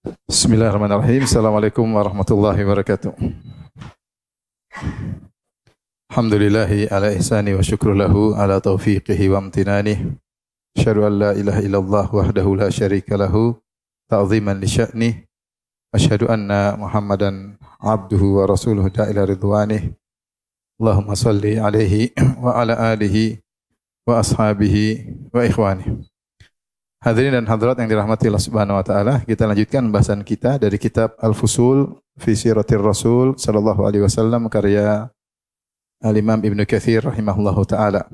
Bismillahirrahmanirrahim. Assalamualaikum warahmatullahi wabarakatuh. Alhamdulillahi ala ihsani wa syukru lahu ala taufiqihi wa amtinani. Asyhadu an la ilaha illallah wahdahu la syarika lahu ta'ziman li sya'ni. Asyhadu anna Muhammadan abduhu wa rasuluhu da'ila ridwanih. Allahumma salli alaihi wa ala alihi wa ashabihi wa ikhwanih. Hadirin dan hadirat yang dirahmati Allah Subhanahu wa taala, kita lanjutkan bahasan kita dari kitab Al-Fusul fi Siratir Rasul sallallahu alaihi wasallam karya Al-Imam Ibnu Katsir rahimahullahu taala.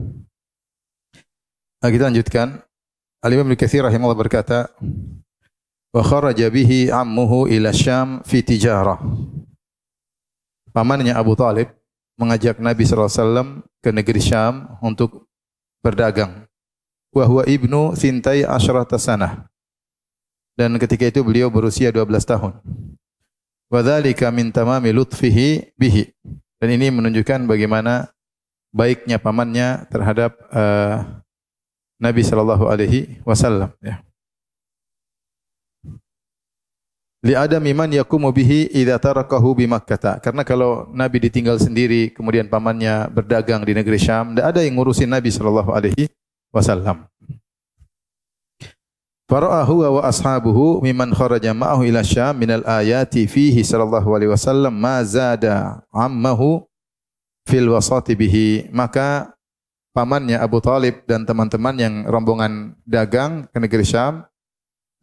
Kita lanjutkan. Al-Imam Ibnu Katsir rahimahullah berkata, "Wa kharaja bihi ammuhu ila Syam fi tijarah." Pamannya Abu Thalib mengajak Nabi sallallahu alaihi wasallam ke negeri Syam untuk berdagang. Wa huwa ibnu thintai asyrata sanah. Dan ketika itu beliau berusia 12 tahun. Wa dzalika min tamami lutfihi bihi. Dan ini menunjukkan bagaimana baiknya pamannya terhadap Nabi sallallahu alaihi wasallam, ya. Li adami man yaqumu bihi idza tarakahu bi Makkah. Karena kalau Nabi ditinggal sendiri kemudian pamannya berdagang di negeri Syam, tidak ada yang ngurusin Nabi sallallahu alaihi wasallam. Fara'ahu wa ashabuhu mimman kharaja ma'ahu ila Syam minal ayati fihi sallallahu alaihi wasallam ma zada ammahu fil wasati bihi. Maka pamannya Abu Thalib dan teman-teman yang rombongan dagang ke negeri Syam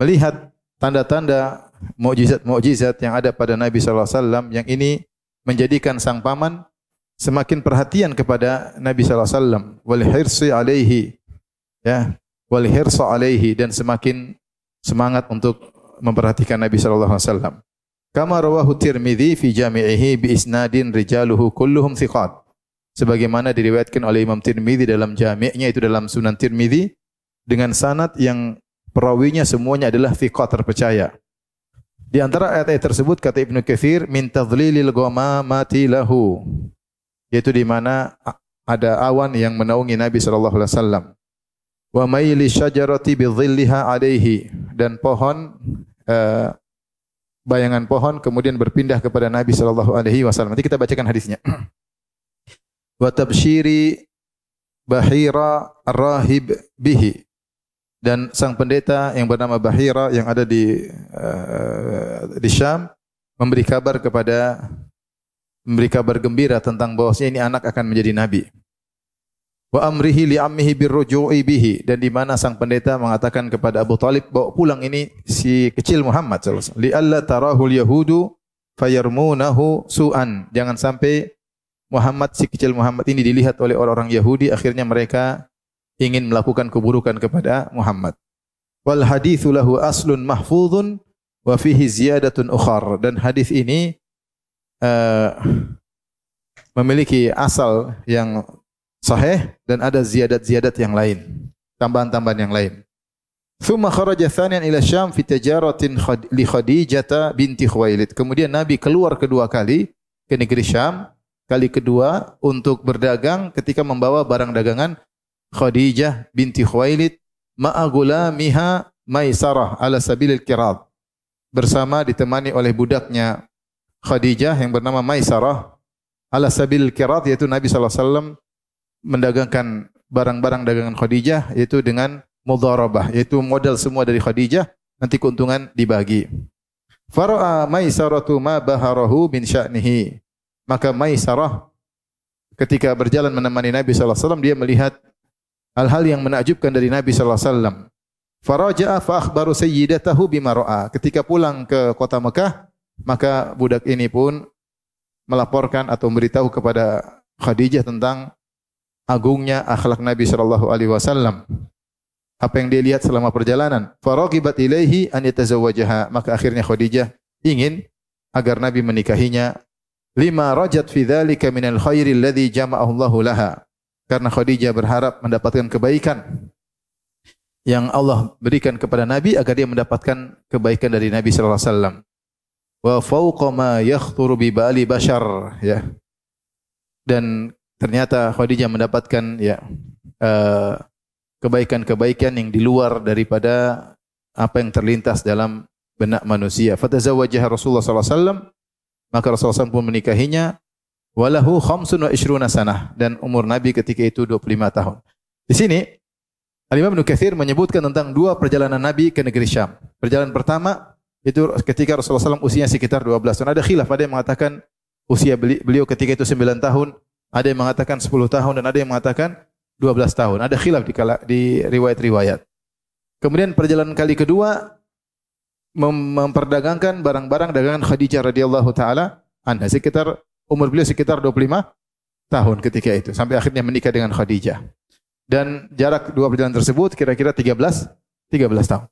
melihat tanda-tanda mukjizat-mukjizat yang ada pada Nabi sallallahu alaihi wasallam, yang ini menjadikan sang paman semakin perhatian kepada Nabi sallallahu alaihi wasallam, wal hirsi alaihi, ya, wal hirsa alaihi, dan semakin semangat untuk memperhatikan Nabi sallallahu alaihi wasallam. Kama rawahu Tirmidzi fi jami'ihi bi isnadin rijaluhu kulluhum thiqat. Sebagaimana diriwayatkan oleh Imam Tirmidzi dalam jami'nya, itu dalam Sunan Tirmidzi, dengan sanad yang perawinya semuanya adalah thiqat, terpercaya. Di antara ayat-ayat tersebut kata Ibnu Katsir, min tadlilil ghamamati lahu, yaitu di mana ada awan yang menaungi Nabi sallallahu alaihi wasallam. Wa maili syajarati bi dhilliha alaihi, dan pohon bayangan pohon kemudian berpindah kepada Nabi sallallahu alaihi wasallam. Nanti kita bacakan hadisnya. Wa tabsyiri Bahira ar-rahib bihi, dan sang pendeta yang bernama Bahira yang ada di Syam memberi kabar gembira tentang bahwasanya ini anak akan menjadi nabi. Wa amrihi li ammihi birruju'i bihi, dan di mana sang pendeta mengatakan kepada Abu Thalib, bawa pulang ini si kecil Muhammad sallallahu alaihi wasallam. Li alla tarahul yahudu fayarmunahu su'an. Jangan sampai Muhammad, si kecil Muhammad ini dilihat oleh orang-orang Yahudi, akhirnya mereka ingin melakukan keburukan kepada Muhammad. Wal haditsu lahu aslun mahfuzun wa fihi ziyadatun ukhar, dan hadis ini memiliki asal yang sahih dan ada ziyadat-ziyadat yang lain, tambahan-tambahan yang lain. Tsumma kharaja tsaniyan ila Syam fi tijaratin li Khadijah binti Khuwailid. Kemudian Nabi keluar kedua kali ke negeri Syam, kali kedua untuk berdagang ketika membawa barang dagangan Khadijah binti Khuwailid ma'a gulamiha Maisarah ala sabilil qirad, bersama ditemani oleh budaknya Khadijah yang bernama Maisarah ala sabilil qirad, yaitu Nabi sallallahu alaihi wasallam mendagangkan barang-barang dagangan Khadijah yaitu dengan mudharabah, yaitu modal semua dari Khadijah, nanti keuntungan dibagi. Fara'a Maisaratu ma baharahu min sya'nihi. Maka Maisarah ketika berjalan menemani Nabi sallallahu alaihi wasallam, dia melihat hal-hal yang menakjubkan dari Nabi sallallahu alaihi wasallam. Faraja'a fa akhbaru sayyidatahu bima ra'a. Ketika pulang ke kota Mekah, maka budak ini pun melaporkan atau memberitahu kepada Khadijah tentang agungnya akhlak Nabi sallallahu alaihi wasallam. Apa yang dia lihat selama perjalanan. Faraqibat ilaihi an yatazawwajaha. Maka akhirnya Khadijah ingin agar Nabi menikahinya. Lima rajat fi dzalika minal khairi alladhi jama'ahu Allahu laha. Karena Khadijah berharap mendapatkan kebaikan yang Allah berikan kepada Nabi agar dia mendapatkan kebaikan dari Nabi sallallahu alaihi wasallam. Wa fawqa ma yakhturu bi bali bashar, ya. Dan ternyata Khadijah mendapatkan kebaikan-kebaikan yang di luar daripada apa yang terlintas dalam benak manusia. Fatazawwajaha Rasulullah sallallahu alaihi wasallam, maka Rasulullah SAW pun menikahinya. Walahu khamsun wa ishruna sanah, dan umur Nabi ketika itu 25 tahun. Di sini Al-Imam Ibnu Katsir menyebutkan tentang dua perjalanan Nabi ke negeri Syam. Perjalanan pertama itu ketika Rasulullah SAW usianya sekitar 12 tahun. Ada khilaf, ada yang mengatakan usia beliau ketika itu 9 tahun, ada yang mengatakan 10 tahun, dan ada yang mengatakan 12 tahun. Ada khilaf di riwayat-riwayat. Kemudian perjalanan kali kedua memperdagangkan barang-barang dagangan Khadijah radhiyallahu taala anha, sekitar umur beliau sekitar 25 tahun ketika itu, sampai akhirnya menikah dengan Khadijah. Dan jarak dua perjalanan tersebut kira-kira 13 tahun.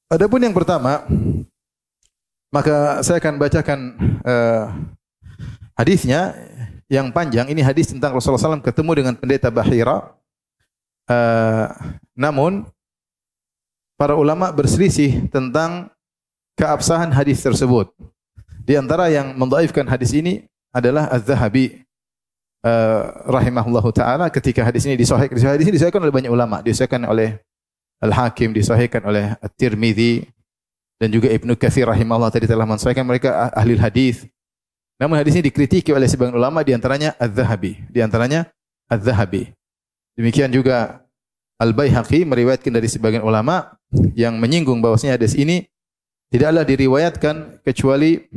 Adapun yang pertama, maka saya akan bacakan hadisnya yang panjang. Ini hadis tentang Rasulullah SAW ketemu dengan pendeta Bahira. Namun para ulama berselisih tentang keabsahan hadis tersebut. Di antara yang mendhaifkan hadis ini adalah Az-Zahabi rahimahullahu taala ketika hadis ini disahihkan. Hadis ini disahihkan oleh banyak ulama, disahihkan oleh Al-Hakim, disahihkan oleh At-Tirmidzi, dan juga Ibnu Katsir rahimahullah tadi telah mensahihkan, mereka ahli hadis. Namun hadis ini dikritiki oleh sebagian ulama, di antaranya Az-Zahabi. Demikian juga Al-Baihaqi meriwayatkan dari sebagian ulama yang menyinggung bahwasanya hadis ini tidaklah diriwayatkan kecuali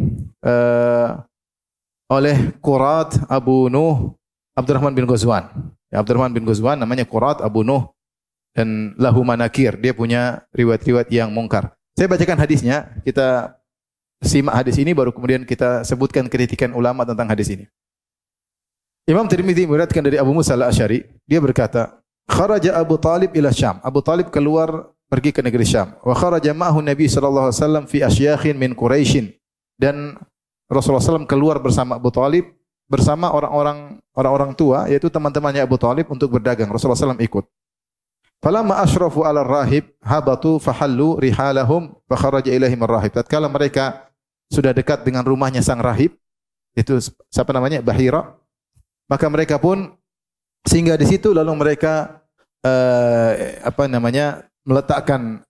oleh Qurat Abu Nuh Abdurrahman bin Ghazwan. Ya, Abdurrahman bin Ghazwan namanya Qurat Abu Nuh, dan lahu manakir, dia punya riwayat-riwayat yang mungkar. Saya bacakan hadisnya, kita simak hadis ini baru kemudian kita sebutkan kritikan ulama tentang hadis ini. Imam Tirmidzi meriwayatkan dari Abu Musa Al-Asy'ari, dia berkata, kharaja Abu Talib ila Syam. Abu Talib keluar pergi ke negeri Syam. Wa kharaja ma'ahu Nabi sallallahu alaihi wasallam fi asyakhin min Quraisy. Dan Rasulullah SAW keluar bersama Abu Talib, bersama orang-orang tua, yaitu teman-temannya Abu Talib, untuk berdagang. Rasulullah SAW ikut. Falamma asyrafu 'ala rahib habatu fahallu rihalahum fa kharaja ilaihim ar-rahib. Tatkala mereka sudah dekat dengan rumahnya sang rahib, itu siapa namanya? Bahira. Maka mereka pun singgah di situ, lalu mereka meletakkan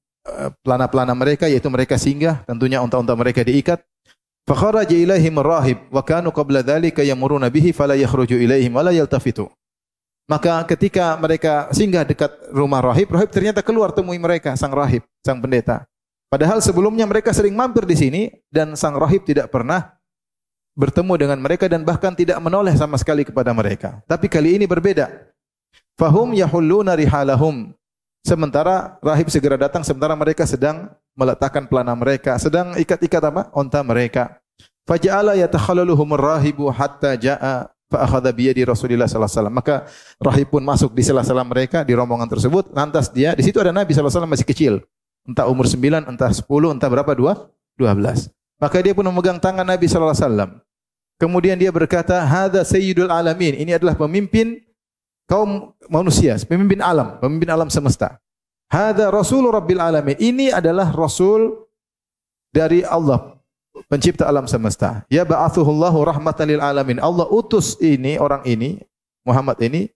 pelana-pelana mereka, yaitu mereka singgah, tentunya unta-unta mereka diikat. Fa kharaja ilaihim ar-rahib wa kanu qabla dzalika yamuruna bihi fala yakhruju ilaihim wa la yaltafitu. Maka ketika mereka singgah dekat rumah rahib ternyata keluar temui mereka sang rahib, sang pendeta. Padahal sebelumnya mereka sering mampir di sini dan sang rahib tidak pernah bertemu dengan mereka dan bahkan tidak menoleh sama sekali kepada mereka. Tapi kali ini berbeda. Fahum yahulluna rihalahum. Sementara rahib segera datang, sementara mereka sedang meletakkan pelana mereka, sedang ikat-ikat onta mereka. Faja'ala yatakhallaluhum ar-rahibu hatta ja'a fa akhadha bi yadi Rasulillah sallallahu alaihi wasallam. Maka rahib pun masuk di sela-sela mereka di rombongan tersebut. Lantas dia di situ ada Nabi sallallahu alaihi wasallam masih kecil. Entah umur 9, entah 10, entah berapa 12. Maka dia pun memegang tangan Nabi sallallahu alaihi wasallam. Kemudian dia berkata, "Hadza sayyidul alamin." Ini adalah pemimpin kaum manusia, pemimpin alam semesta. Hadza rasul rabbil alamin. Ini adalah rasul dari Allah, pencipta alam semesta. Ya ba'athuhullahu rahmatan lil alamin. Allah utus ini, orang ini, Muhammad ini,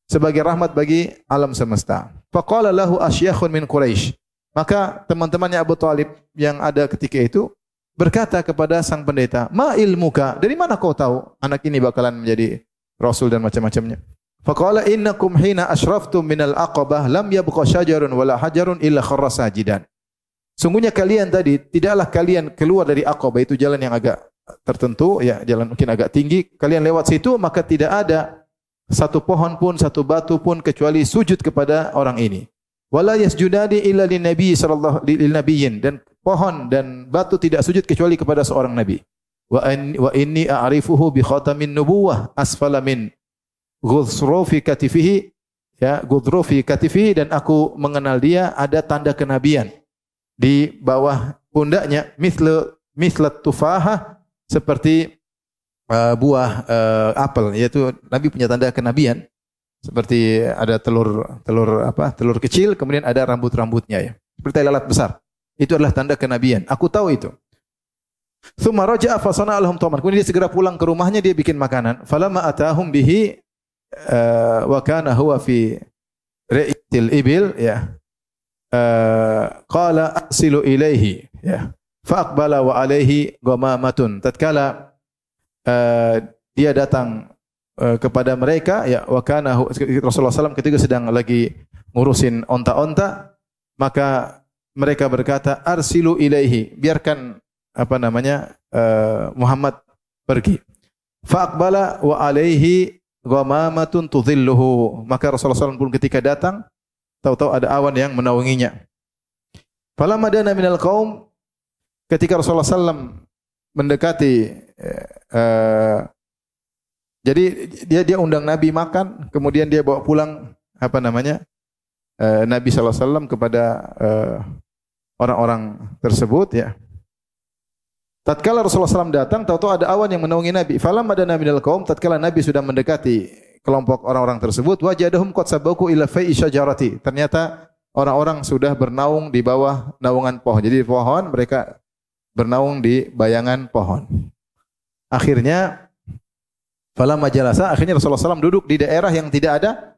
sebagai rahmat bagi alam semesta. Faqala lahu asyakhun min Quraisy. Maka teman-temannya Abu Talib yang ada ketika itu berkata kepada sang pendeta, "Ma ilmuka? Dari mana kau tahu anak ini bakalan menjadi rasul dan macam-macamnya?" Faqala innakum hina ashraftum minal aqabah lam yabqa syajarun wala hajarun illa kharra sajidan. Sungguhnya kalian tadi tidaklah kalian keluar dari Aqabah, itu jalan yang agak tertentu, ya jalan mungkin agak tinggi. Kalian lewat situ maka tidak ada satu pohon pun, satu batu pun kecuali sujud kepada orang ini. Wala yasjudani illa lin nabi sallallahu lil nabiyyin, dan pohon dan batu tidak sujud kecuali kepada seorang nabi. Wa inni a'rifuhu bi khatamin nubuwah asfala min ghudhrufi katifihi, ya ghudhrufi katifihi, dan aku mengenal dia ada tanda kenabian di bawah pundaknya, mislat tufaha, seperti buah apel, yaitu Nabi punya tanda kenabian, seperti ada telur kecil, kemudian ada rambut-rambutnya, ya seperti lalat besar. Itu adalah tanda kenabian. Aku tahu itu. Tsumma raja'a fa sana'a lahum ta'aman. Kemudian dia segera pulang ke rumahnya, dia bikin makanan. Falamma atahum bihi wa kana huwa fi ra'itil ibil, ya qala asilu ilaihi, ya fa aqbala wa alaihi ghamamatun. Tatkala dia datang kepada mereka, ya, wa kana Rasulullah SAW ketika sedang lagi ngurusin onta-onta, maka mereka berkata, arsilu ilaihi, biarkan Muhammad pergi. Fa aqbala wa alaihi ghamamatun tudhilluhu. Maka Rasulullah SAW pun ketika datang, tahu-tahu ada awan yang menaunginya. Falamma dana minal qaum, ketika Rasulullah SAW mendekati, jadi dia undang Nabi makan, kemudian dia bawa pulang Nabi SAW kepada orang-orang tersebut, ya. Tatkala Rasulullah SAW datang, tahu-tahu ada awan yang menaungi Nabi. Falamma dana minal qaum, tatkala Nabi sudah mendekati kelompok orang-orang tersebut, wajadahum qad sabaku ila fai'i syajarati. Ternyata orang-orang sudah bernaung di bawah naungan pohon. Jadi di pohon mereka bernaung di bayangan pohon. Akhirnya falamma jalasa, akhirnya Rasulullah SAW duduk di daerah yang tidak ada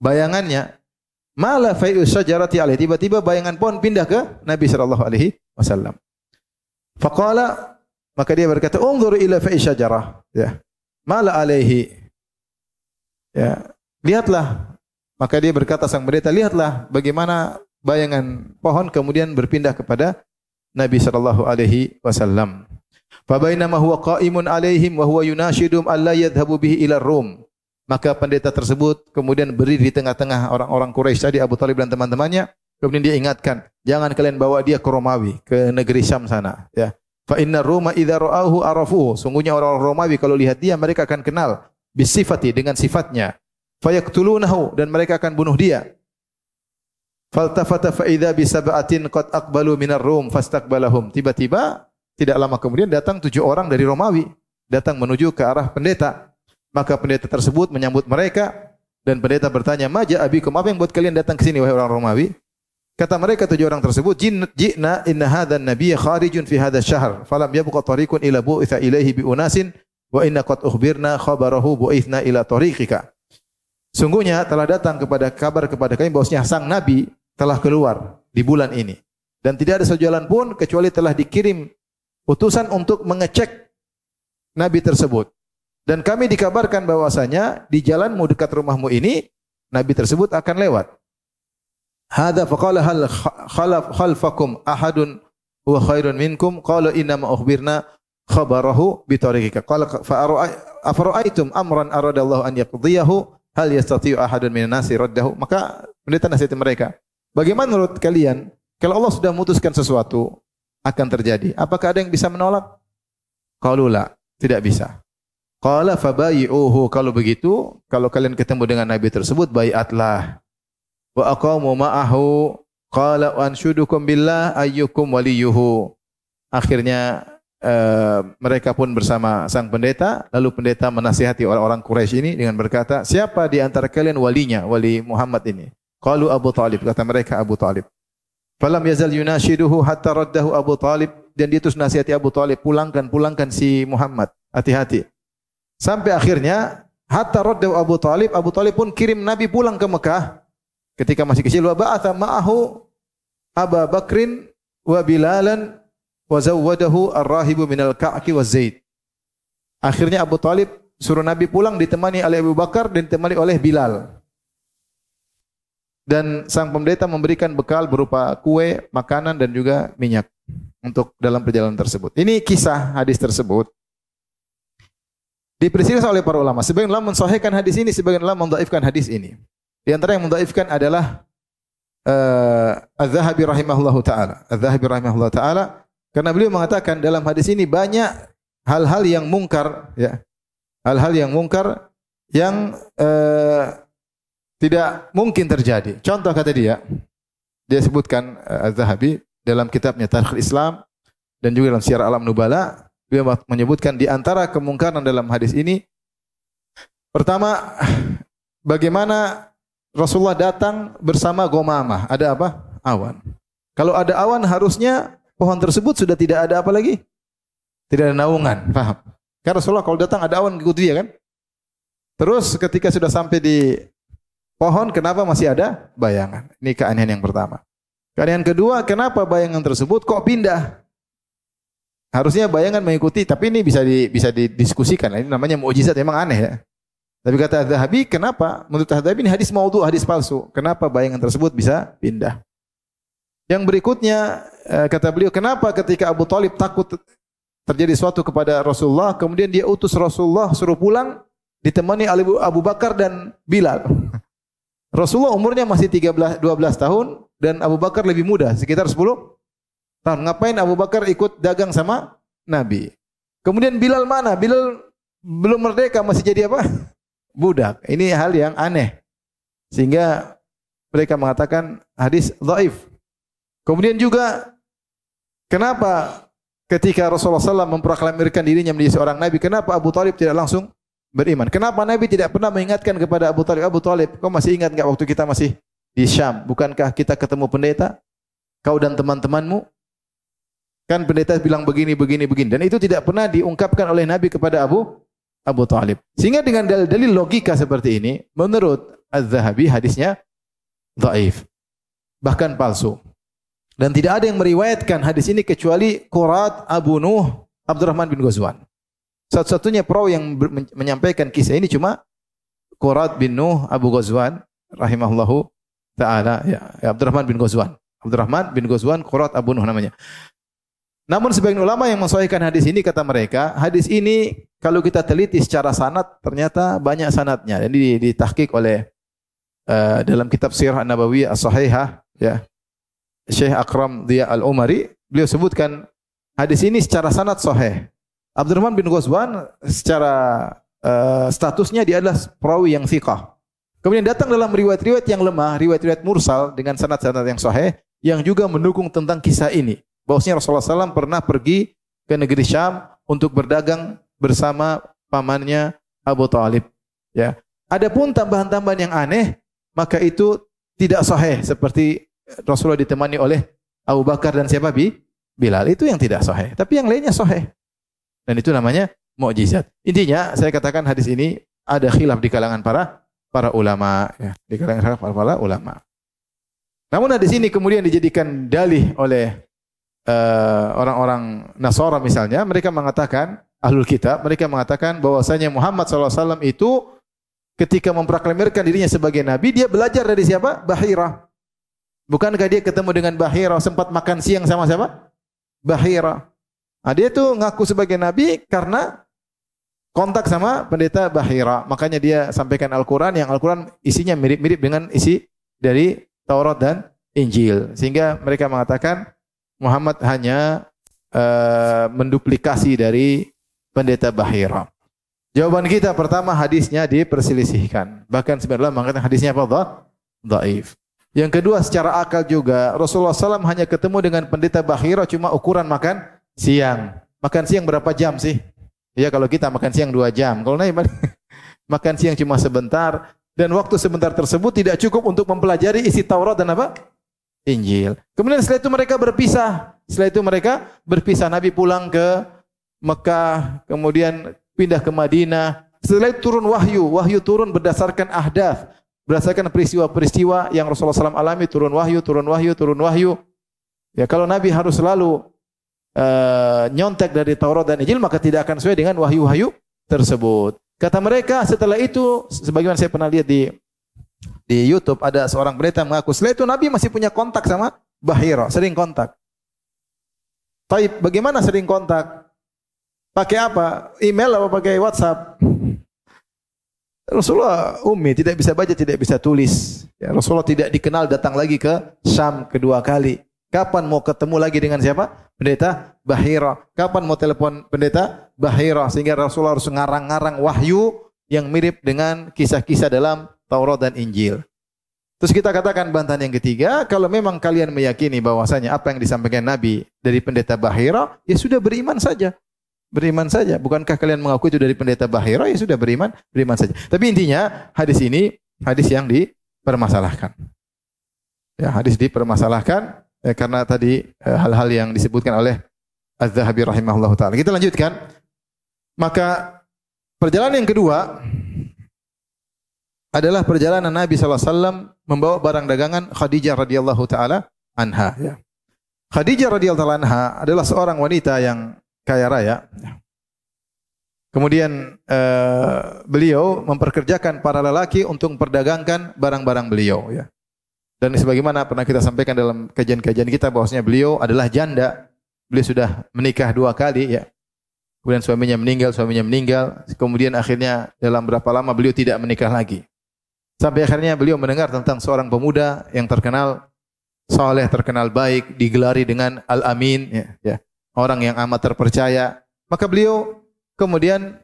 bayangannya. Mala fai'u syajarati alaihi, tiba-tiba bayangan pohon pindah ke Nabi sallallahu alaihi wasallam. Faqala, maka dia berkata, unzur ila fa'i syajarah, ya. Mala alaihi, ya, lihatlah. Maka dia berkata sang pendeta, lihatlah bagaimana bayangan pohon kemudian berpindah kepada Nabi sallallahu alaihi wasallam. Fa bainama huwa qa'imun alaihim wa huwa yunashidum alla yadhhabu bihi ila Rum. Maka pendeta tersebut kemudian berdiri di tengah-tengah orang-orang Quraisy tadi, Abu Talib dan teman-temannya. Kemudian dia ingatkan, jangan kalian bawa dia ke Romawi, ke negeri Syam sana, ya. Fa inna Roma idza ra'ahu arafuhu. Sungguhnya orang-orang Romawi kalau lihat dia, mereka akan kenal bisifati, dengan sifatnya. Fayaqtulunahu, dan mereka akan bunuh dia. Faltafata fa idza bi sab'atin qad aqbalu minar Rum fastaqbalahum. Tiba-tiba tidak lama kemudian datang 7 orang dari Romawi, datang menuju ke arah pendeta. Maka pendeta tersebut menyambut mereka, dan pendeta bertanya, "Ma ja'a bikum? Apa yang buat kalian datang ke sini wahai orang Romawi?" Kata mereka 7 orang tersebut, "Ji'na inna hadzal nabiyya kharijun fi hadzal syahr, falam yabqa tariqun ila bu'itha ilaihi bi unasin wa inna qad ukhbirna khabarahu bu'ithna ila tariqika." Sungguhnya telah datang kabar kepada kami bahwasanya sang nabi telah keluar di bulan ini, dan tidak ada sejalan pun kecuali telah dikirim utusan untuk mengecek nabi tersebut. Dan kami dikabarkan bahwasanya di jalanmu dekat rumahmu ini nabi tersebut akan lewat. Hadza faqala hal khalfakum ahadun huwa khairun minkum, qala inna ma ukhbirna khabarahu bi tariqika, qala fa afara'aytum amran aradallahu an yaqdiyahu hal yastati'u ahadun minan nasi raddahu. Maka pendeta nasihat mereka, bagaimana menurut kalian kalau Allah sudah memutuskan sesuatu akan terjadi, apakah ada yang bisa menolak? Qalu la, tidak bisa. Qala fabayi'uhu, kalau begitu, kalau kalian ketemu dengan nabi tersebut, bai'atlah. Wa aqamu ma'ahu, qala wa anshudukum billah ayyukum waliyuhu. Akhirnya mereka pun bersama sang pendeta, lalu pendeta menasihati orang-orang Quraisy ini dengan berkata, siapa di antara kalian walinya, wali Muhammad ini? Qalu Abu Talib, kata mereka Abu Talib. Falam yazal yunashiduhu hatta raddahu Abu Talib, dan dia terus nasihati Abu Talib, pulangkan si Muhammad, hati-hati. Sampai akhirnya hatta raddahu Abu Talib pun kirim Nabi pulang ke Mekah ketika masih kecil. Wa ba'atha ma'ahu Abu Bakrin wa Bilalan wa zawwadahu ar-rahibu minal ka'ki wa zaid. Akhirnya Abu Talib suruh Nabi pulang ditemani oleh Abu Bakar dan ditemani oleh Bilal. Dan sang pendeta memberikan bekal berupa kue, makanan dan juga minyak untuk dalam perjalanan tersebut. Ini kisah hadis tersebut diperselisihkan oleh para ulama. Sebagian ulama mensahihkan hadis ini, sebagian ulama mendhaifkan hadis ini. Di antara yang mendhaifkan adalah Az-Zahabi rahimahullahu taala. Az-Zahabi rahimahullahu taala karena beliau mengatakan dalam hadis ini banyak hal-hal yang mungkar, ya. Hal-hal yang mungkar yang tidak mungkin terjadi. Contoh kata dia sebutkan Az-Zahabi dalam kitabnya Tarikhul Islam dan juga dalam Syiar A'lam Nubala, beliau menyebutkan di antara kemungkaran dalam hadis ini, pertama, bagaimana Rasulullah datang bersama ghamamah. Ada apa? Awan. Kalau ada awan harusnya pohon tersebut sudah tidak ada apa lagi? Tidak ada naungan. Paham? Karena Rasulullah kalau datang ada awan ikut dia kan? Terus ketika sudah sampai di pohon, kenapa masih ada bayangan? Ini keanehan yang pertama. Keanehan kedua, kenapa bayangan tersebut kok pindah? Harusnya bayangan mengikuti, tapi ini bisa didiskusikan. Ini namanya mukjizat, memang aneh ya. Tapi kata Az-Zahabi, kenapa? Menurut Az-Zahabi ini hadis maudhu, hadis palsu. Kenapa bayangan tersebut bisa pindah? Yang berikutnya kata beliau, kenapa ketika Abu Thalib takut terjadi sesuatu kepada Rasulullah, kemudian dia utus Rasulullah suruh pulang ditemani Abu Bakar dan Bilal. Rasulullah umurnya masih 12 tahun dan Abu Bakar lebih muda, sekitar 10 tahun. Ngapain Abu Bakar ikut dagang sama Nabi? Kemudian Bilal mana? Bilal belum merdeka, masih jadi apa? Budak. Ini hal yang aneh. Sehingga mereka mengatakan hadis dhaif. Kemudian juga kenapa ketika Rasulullah SAW memproklamirkan dirinya menjadi seorang Nabi, kenapa Abu Thalib tidak langsung beriman? Kenapa Nabi tidak pernah mengingatkan kepada Abu Thalib, kau masih ingat enggak waktu kita masih di Syam? Bukankah kita ketemu pendeta? Kau dan teman-temanmu? Kan pendeta bilang begini. Dan itu tidak pernah diungkapkan oleh Nabi kepada Abu Thalib. Sehingga dengan dalil logika seperti ini, menurut Az-Zahabi hadisnya dhaif, bahkan palsu. Dan tidak ada yang meriwayatkan hadis ini kecuali Qurat Abu Nuh Abdurrahman bin Ghazwan. Satu-satunya perawi yang menyampaikan kisah ini cuma Qurat bin Nuh Abu Ghazwan rahimahullahu taala, ya Abdurrahman bin Ghazwan. Abdurrahman bin Ghazwan, Qurat Abu Nuh namanya. Namun sebagian ulama yang mensahihkan hadis ini, kata mereka, hadis ini kalau kita teliti secara sanad ternyata banyak sanadnya. Jadi ditahqiq oleh dalam kitab Sirah An-Nabawiyah As-Sahihah, ya, Syekh Akram Dhiya Al-Umari, beliau sebutkan hadis ini secara sanad sahih. Abdurrahman bin Ghazwan secara statusnya dia adalah perawi yang thiqah. Kemudian datang dalam riwayat-riwayat yang lemah, riwayat-riwayat mursal dengan sanad-sanad yang sahih yang juga mendukung tentang kisah ini. Bahwasanya Rasulullah SAW pernah pergi ke negeri Syam untuk berdagang bersama pamannya Abu Thalib. Ya. Adapun tambahan-tambahan yang aneh, maka itu tidak sahih seperti Rasulullah ditemani oleh Abu Bakar dan siapa? Bilal. Itu yang tidak sahih. Tapi yang lainnya sahih. Dan itu namanya mukjizat. Intinya saya katakan hadis ini ada khilaf di kalangan para ulama, ya, di kalangan para ulama. Namun hadis ini kemudian dijadikan dalih oleh orang-orang Nasara misalnya. Mereka mengatakan, Ahlul Kitab, mereka mengatakan bahwasanya Muhammad SAW itu ketika memproklamirkan dirinya sebagai Nabi, dia belajar dari siapa? Bahira. Bukankah dia ketemu dengan Bahira, sempat makan siang sama siapa? Bahira. Nah, dia itu ngaku sebagai Nabi karena kontak sama pendeta Bahira. Makanya dia sampaikan Al-Quran, yang Al-Quran isinya mirip-mirip dengan isi dari Taurat dan Injil. Sehingga mereka mengatakan Muhammad hanya menduplikasi dari pendeta Bahira. Jawaban kita pertama, hadisnya diperselisihkan. Bahkan sebenarnya mengatakan hadisnya apa? Dhaif. Yang kedua, secara akal juga Rasulullah SAW hanya ketemu dengan pendeta Bahira cuma ukuran makan siang. Makan siang berapa jam sih? Ya kalau kita makan siang 2 jam. Kalau Nabi makan siang cuma sebentar. Dan waktu sebentar tersebut tidak cukup untuk mempelajari isi Taurat dan apa? Injil. Kemudian setelah itu mereka berpisah. Nabi pulang ke Mekah, kemudian pindah ke Madinah. Setelah itu turun wahyu. Wahyu turun berdasarkan ahdath, berdasarkan peristiwa-peristiwa yang Rasulullah SAW alami. Turun wahyu. Ya, kalau Nabi harus selalu nyontek dari Taurat dan Injil, maka tidak akan sesuai dengan wahyu-wahyu tersebut. Kata mereka, setelah itu, sebagaimana saya pernah lihat di YouTube, ada seorang pendeta mengaku setelah itu Nabi masih punya kontak sama Bahira, sering kontak. Taib, bagaimana sering kontak? Pakai apa? Email atau pakai WhatsApp? Rasulullah ummi, tidak bisa baca, tidak bisa tulis. Ya, Rasulullah tidak dikenal datang lagi ke Syam kedua kali. Kapan mau ketemu lagi dengan siapa? Pendeta Bahira. Kapan mau telepon pendeta Bahira? Sehingga Rasulullah harus ngarang-ngarang wahyu yang mirip dengan kisah-kisah dalam Taurat dan Injil. Terus kita katakan bantahan yang ketiga, kalau memang kalian meyakini bahwasanya apa yang disampaikan Nabi dari pendeta Bahira, ya sudah beriman saja. Beriman saja. Bukankah kalian mengaku itu dari pendeta Bahira? Ya sudah beriman saja. Tapi intinya hadis ini hadis yang dipermasalahkan. Ya, hadis dipermasalahkan karena tadi hal-hal yang disebutkan oleh Az-Zahabi rahimahullahu taala. Kita lanjutkan. Maka perjalanan yang kedua adalah perjalanan Nabi SAW membawa barang dagangan Khadijah radhiyallahu taala anha. Ya. Khadijah radhiyallahu anha adalah seorang wanita yang kaya raya. Kemudian beliau memperkerjakan para lelaki untuk memperdagangkan barang-barang beliau, ya. Dan sebagaimana pernah kita sampaikan dalam kajian-kajian kita bahwasanya beliau adalah janda. Beliau sudah menikah 2 kali, ya. Kemudian suaminya meninggal. Kemudian akhirnya dalam berapa lama beliau tidak menikah lagi. Sampai akhirnya beliau mendengar tentang seorang pemuda yang terkenal saleh, terkenal baik, digelari dengan Al-Amin, ya. Orang yang amat terpercaya. Maka beliau kemudian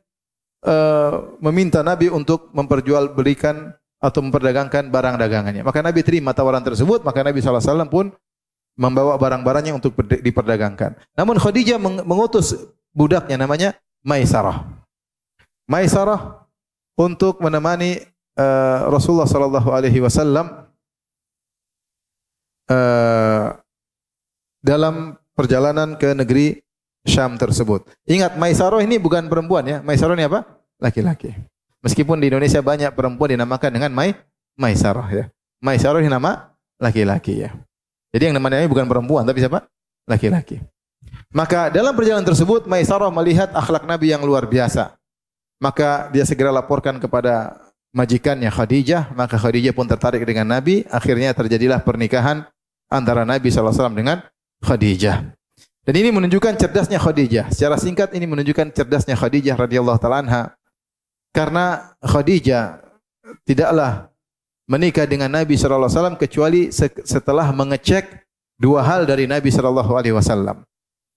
meminta Nabi untuk memperjualbelikan atau memperdagangkan barang dagangannya. Maka Nabi terima tawaran tersebut, maka Nabi SAW pun membawa barang-barangnya untuk diperdagangkan. Namun Khadijah mengutus budaknya namanya Maisarah. Maisarah untuk menemani Rasulullah sallallahu alaihi wasallam dalam perjalanan ke negeri Syam tersebut. Ingat, Maisarah ini bukan perempuan, ya. Maisarah ini apa? Laki-laki. Meskipun di Indonesia banyak perempuan dinamakan dengan Maisarah, ya. Maisarah ini nama laki-laki, ya. Jadi yang namanya bukan perempuan tapi siapa? Laki-laki. Maka dalam perjalanan tersebut Maisarah melihat akhlak Nabi yang luar biasa. Maka dia segera laporkan kepada majikannya Khadijah, maka Khadijah pun tertarik dengan Nabi. Akhirnya terjadilah pernikahan antara Nabi SAW dengan Khadijah. Dan ini menunjukkan cerdasnya Khadijah. Secara singkat ini menunjukkan cerdasnya Khadijah radhiyallahu taala anha. Karena Khadijah tidaklah menikah dengan Nabi SAW kecuali setelah mengecek 2 hal dari Nabi SAW.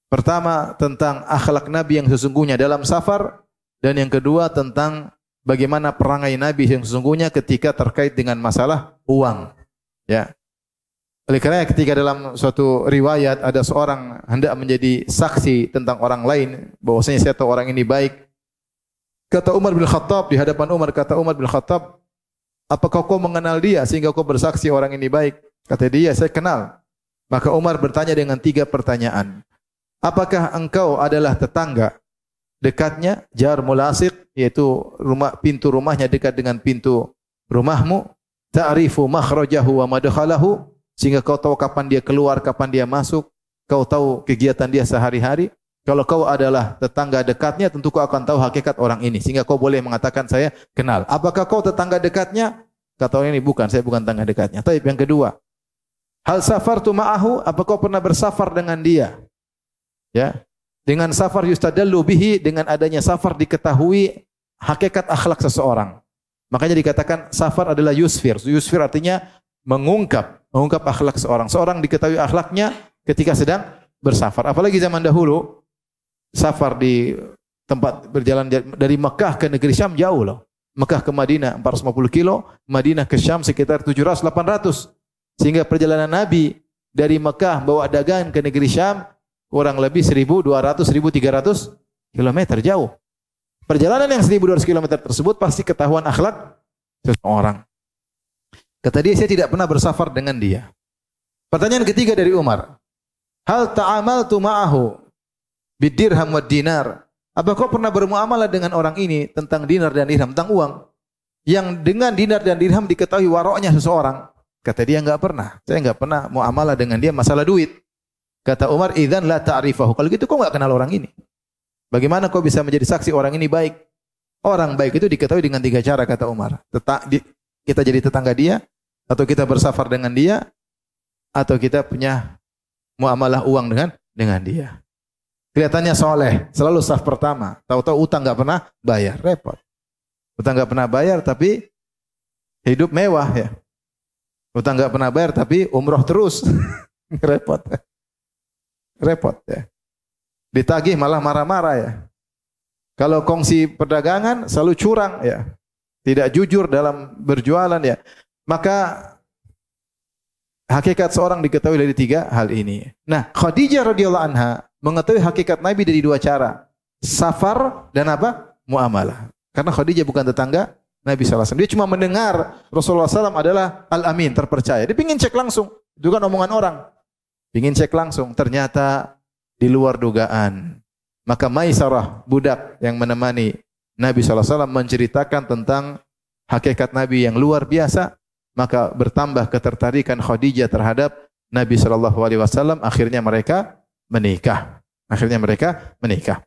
Pertama, tentang akhlak Nabi yang sesungguhnya dalam safar, dan yang kedua tentang bagaimana perangai Nabi yang sesungguhnya ketika terkait dengan masalah uang. Ya. Oleh karena ketika dalam suatu riwayat ada seorang hendak menjadi saksi tentang orang lain, bahwasanya saya tahu orang ini baik. Kata Umar bin Khattab, di hadapan Umar kata Umar bin Khattab, apakah kau mengenal dia sehingga kau bersaksi orang ini baik? Kata dia, saya kenal. Maka Umar bertanya dengan 3 pertanyaan. Apakah engkau adalah tetangga dekatnya, jar mulasik, yaitu pintu rumahnya dekat dengan pintu rumahmu? Ta'rifu makhrajahu wa madkhalahu, sehingga kau tahu kapan dia keluar, kapan dia masuk, kau tahu kegiatan dia sehari-hari. Kalau kau adalah tetangga dekatnya, tentu kau akan tahu hakikat orang ini, sehingga kau boleh mengatakan saya kenal. Apakah kau tetangga dekatnya? Kata orang ini, bukan, saya bukan tetangga dekatnya. Tapi yang kedua, hal safartu ma'ahu, apa kau pernah bersafar dengan dia? Ya, dengan safar yustadallu bihi, dengan adanya safar diketahui hakikat akhlak seseorang. Makanya dikatakan safar adalah yusfir. Yusfir artinya mengungkap akhlak seseorang. Seorang diketahui akhlaknya ketika sedang bersafar. Apalagi zaman dahulu, safar di tempat berjalan dari Mekah ke negeri Syam jauh loh. Mekah ke Madinah 450 kilo, Madinah ke Syam sekitar 700-800. Sehingga perjalanan Nabi dari Mekah bawa dagangan ke negeri Syam kurang lebih 1.200-1.300 kilometer jauh. Perjalanan yang 1.200 kilometer tersebut pasti ketahuan akhlak seseorang. Kata dia, saya tidak pernah bersafar dengan dia. Pertanyaan ketiga dari Umar. Hal ta'amaltu ma'ahu bidirham wa dinar. Apa kau pernah bermuamalah dengan orang ini tentang dinar dan dirham, tentang uang? Yang dengan dinar dan dirham diketahui waroknya seseorang. Kata dia, enggak pernah. Saya enggak pernah muamalah dengan dia masalah duit. Kata Umar, idzan la ta'rifahu. Kalau gitu kau enggak kenal orang ini. Bagaimana kau bisa menjadi saksi orang ini baik? Orang baik itu diketahui dengan 3 cara, kata Umar. Kita jadi tetangga dia, atau kita bersafar dengan dia, atau kita punya muamalah uang dengan dia. Kelihatannya soleh, selalu saf pertama. Tahu-tahu utang enggak pernah bayar, repot. Utang enggak pernah bayar tapi hidup mewah, ya. Utang enggak pernah bayar tapi umroh terus. Repot. Repot, ya. Ditagih malah marah-marah, ya. Kalau kongsi perdagangan selalu curang, ya. Tidak jujur dalam berjualan, ya. Maka hakikat seorang diketahui dari 3 hal ini. Nah, Khadijah radhiyallahu anha mengetahui hakikat Nabi dari 2 cara. Safar dan apa? Muamalah. Karena Khadijah bukan tetangga Nabi SAW. Dia cuma mendengar Rasulullah SAW adalah Al-Amin, terpercaya. Dia ingin cek langsung. Itu kan omongan orang. Ingin cek langsung. Ternyata di luar dugaan. Maka Maisarah, budak yang menemani Nabi SAW, menceritakan tentang hakikat Nabi yang luar biasa. Maka bertambah ketertarikan Khadijah terhadap Nabi SAW. Akhirnya mereka menikah. Akhirnya mereka menikah.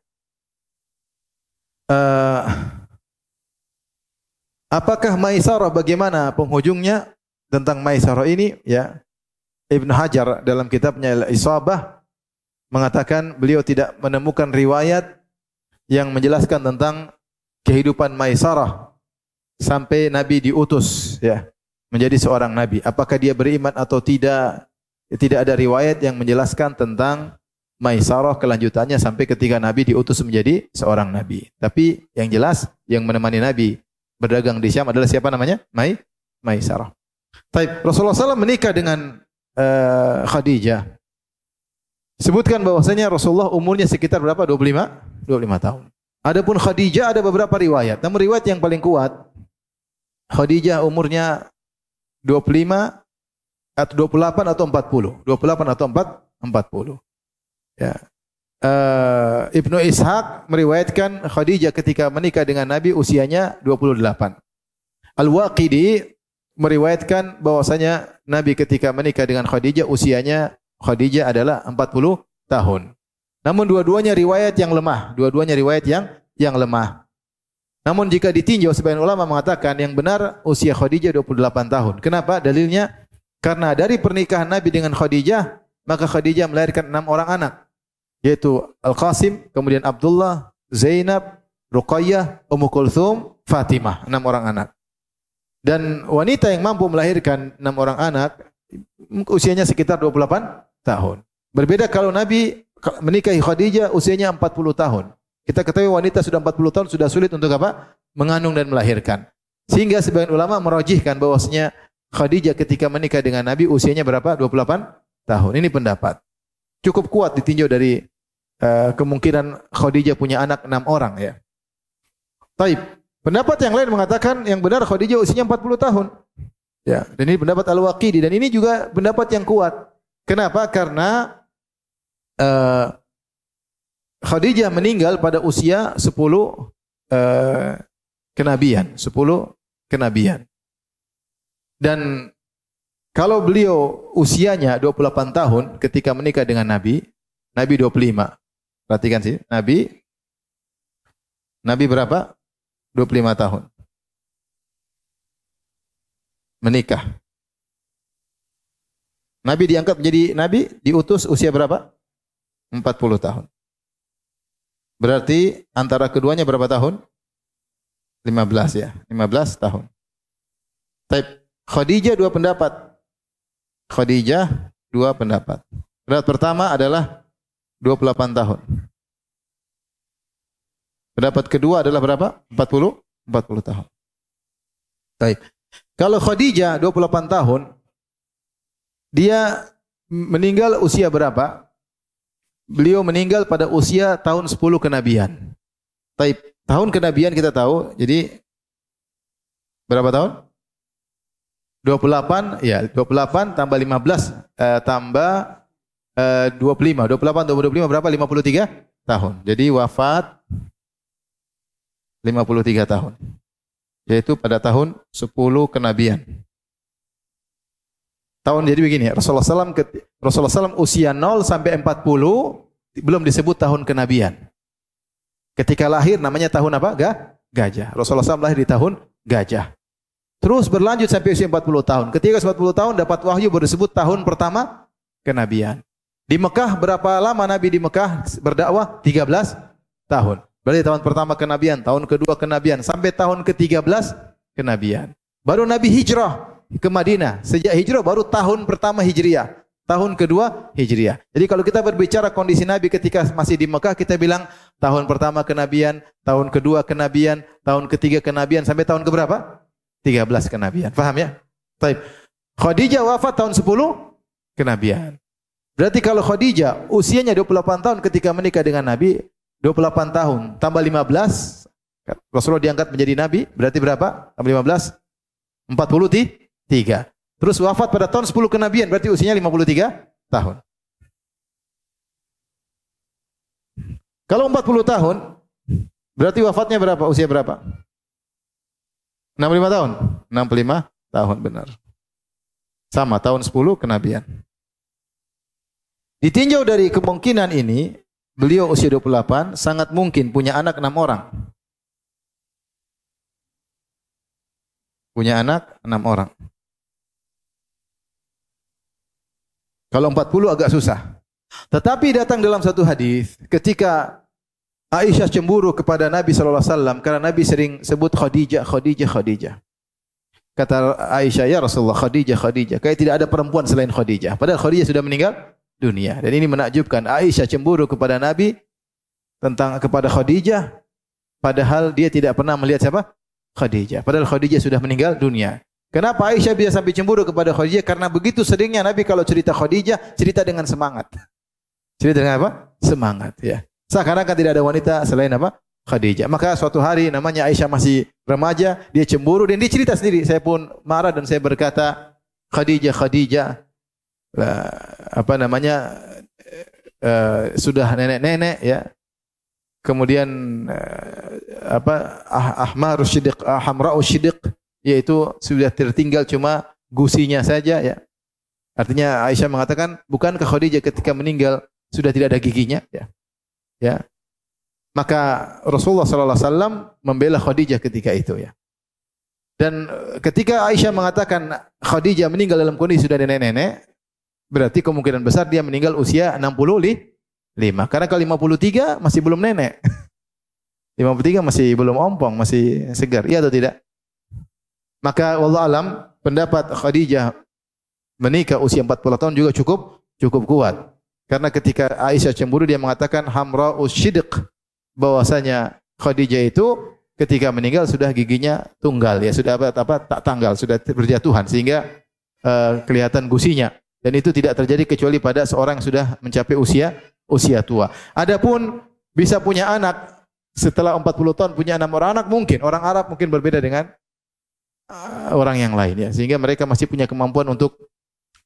Apakah Maisarah, bagaimana penghujungnya tentang Maisarah ini? Ya, Ibnu Hajar dalam kitabnya Al-Isabah mengatakan beliau tidak menemukan riwayat yang menjelaskan tentang kehidupan Maisarah sampai Nabi diutus, ya, menjadi seorang nabi. Apakah dia beriman atau tidak? Tidak ada riwayat yang menjelaskan tentang Maisarah kelanjutannya sampai ketika Nabi diutus menjadi seorang nabi. Tapi yang jelas yang menemani Nabi berdagang di Syam adalah siapa namanya? Maisarah. Taib. Rasulullah SAW menikah dengan Khadijah. Sebutkan bahwasanya Rasulullah umurnya sekitar berapa? 25 tahun. Adapun Khadijah ada beberapa riwayat. Namun riwayat yang paling kuat, Khadijah umurnya 25 atau 28 atau 40. 28 atau 40. Ya. Ibnu Ishaq meriwayatkan Khadijah ketika menikah dengan Nabi usianya 28. Al-Waqidi meriwayatkan bahwasanya Nabi ketika menikah dengan Khadijah usianya Khadijah adalah 40 tahun. Namun dua-duanya riwayat yang lemah, yang lemah. Namun jika ditinjau sebagian ulama mengatakan yang benar usia Khadijah 28 tahun. Kenapa? Dalilnya karena dari pernikahan Nabi dengan Khadijah, maka Khadijah melahirkan 6 orang anak. Yaitu Al-Qasim, kemudian Abdullah, Zainab, Ruqayyah, Ummu Kulthum, Fatimah, 6 orang anak. Dan wanita yang mampu melahirkan 6 orang anak usianya sekitar 28 tahun. Berbeda kalau Nabi menikahi Khadijah usianya 40 tahun. Kita ketahui wanita sudah 40 tahun sudah sulit untuk apa? Mengandung dan melahirkan. Sehingga sebagian ulama merajihkan bahwasanya Khadijah ketika menikah dengan Nabi usianya berapa? 28 tahun. Ini pendapat. Cukup kuat ditinjau dari kemungkinan Khadijah punya anak 6 orang, ya. Taib. Pendapat yang lain mengatakan yang benar Khadijah usianya 40 tahun. Ya, dan ini pendapat Al-Waqidi dan ini juga pendapat yang kuat. Kenapa? Karena Khadijah meninggal pada usia 10 kenabian, 10 kenabian. Dan kalau beliau usianya 28 tahun ketika menikah dengan Nabi 25. Perhatikan sih, Nabi berapa? 25 tahun. Menikah. Nabi diangkat menjadi nabi, diutus usia berapa? 40 tahun. Berarti antara keduanya berapa tahun? 15, ya. 15 tahun. Taib. Khadijah 2 pendapat. Pendapat pertama adalah 28 tahun. Pendapat kedua adalah berapa? 40 tahun. Baik. Kalau Khadijah 28 tahun, dia meninggal usia berapa? Beliau meninggal pada usia tahun 10 kenabian. Taib. Tahun kenabian kita tahu, jadi berapa tahun? 28, ya, 28 tambah 15 tambah 25. 28 tambah 25 berapa? 53 tahun. Jadi wafat 53 tahun. Yaitu pada tahun 10 kenabian. Tahun jadi begini, Rasulullah SAW usia 0 sampai 40 belum disebut tahun kenabian. Ketika lahir namanya tahun apa? Gajah. Rasulullah SAW lahir di tahun gajah. Terus berlanjut sampai usia 40 tahun. Ketika 40 tahun dapat wahyu baru disebut tahun pertama kenabian. Di Mekah berapa lama Nabi di Mekah berdakwah? 13 tahun. Berarti tahun pertama kenabian, tahun kedua kenabian, sampai tahun ke-13 kenabian. Baru Nabi hijrah ke Madinah. Sejak hijrah baru tahun pertama Hijriah. Tahun kedua Hijriah. Jadi kalau kita berbicara kondisi Nabi ketika masih di Mekah, kita bilang tahun pertama kenabian, tahun kedua kenabian, tahun ketiga kenabian, sampai tahun keberapa? 13 kenabian. Faham ya? Baik. Khadijah wafat tahun 10 kenabian. Berarti kalau Khadijah usianya 28 tahun ketika menikah dengan Nabi, 28 tahun tambah 15, Rasulullah diangkat menjadi Nabi, berarti berapa? Tambah 15? 43. Terus wafat pada tahun 10 kenabian, berarti usianya 53 tahun. Kalau 40 tahun, berarti wafatnya berapa? Usia berapa? 65 tahun? 65 tahun, benar. Sama, tahun 10 kenabian. Ditinjau dari kemungkinan ini, beliau usia 28, sangat mungkin punya anak 6 orang. Punya anak 6 orang. Kalau 40 agak susah. Tetapi datang dalam satu hadis ketika Aisyah cemburu kepada Nabi SAW karena Nabi sering sebut Khadijah, Khadijah, Khadijah. Kata Aisyah, ya Rasulullah, Khadijah, Khadijah. Kayak tidak ada perempuan selain Khadijah. Padahal Khadijah sudah meninggal dunia. Dan ini menakjubkan. Aisyah cemburu kepada Nabi kepada Khadijah. Padahal dia tidak pernah melihat siapa? Khadijah. Padahal Khadijah sudah meninggal dunia. Kenapa Aisyah bisa sampai cemburu kepada Khadijah? Karena begitu seringnya Nabi kalau cerita Khadijah, cerita dengan semangat. Cerita dengan apa? Semangat. Ya. Seakan-akan tidak ada wanita selain apa? Khadijah. Maka suatu hari namanya Aisyah masih remaja, dia cemburu dan dia cerita sendiri. Saya pun marah dan saya berkata, Khadijah, Khadijah, sudah nenek-nenek, ya. Kemudian ahmarus syidiq, hamra'us syidiq, yaitu sudah tertinggal cuma gusinya saja, ya. Artinya Aisyah mengatakan, bukankah Khadijah ketika meninggal sudah tidak ada giginya, ya. Ya. Maka Rasulullah sallallahu alaihi wasallam membela Khadijah ketika itu, ya. Dan ketika Aisyah mengatakan Khadijah meninggal dalam kondisi sudah nenek-nenek, berarti kemungkinan besar dia meninggal usia 65. Karena kalau 53 masih belum nenek. 53 masih belum ompong, masih segar. Iya atau tidak? Maka wallahu alam, pendapat Khadijah menikah usia 40 tahun juga cukup kuat. Karena ketika Aisyah cemburu dia mengatakan hamra'us syidiq, bahwasanya Khadijah itu ketika meninggal sudah giginya tunggal, ya, sudah tak tanggal, sudah berjatuhan sehingga kelihatan gusinya. Dan itu tidak terjadi kecuali pada seorang yang sudah mencapai usia tua. Adapun bisa punya anak setelah 40 tahun punya 6 orang anak, mungkin orang Arab mungkin berbeda dengan orang yang lain, ya, sehingga mereka masih punya kemampuan untuk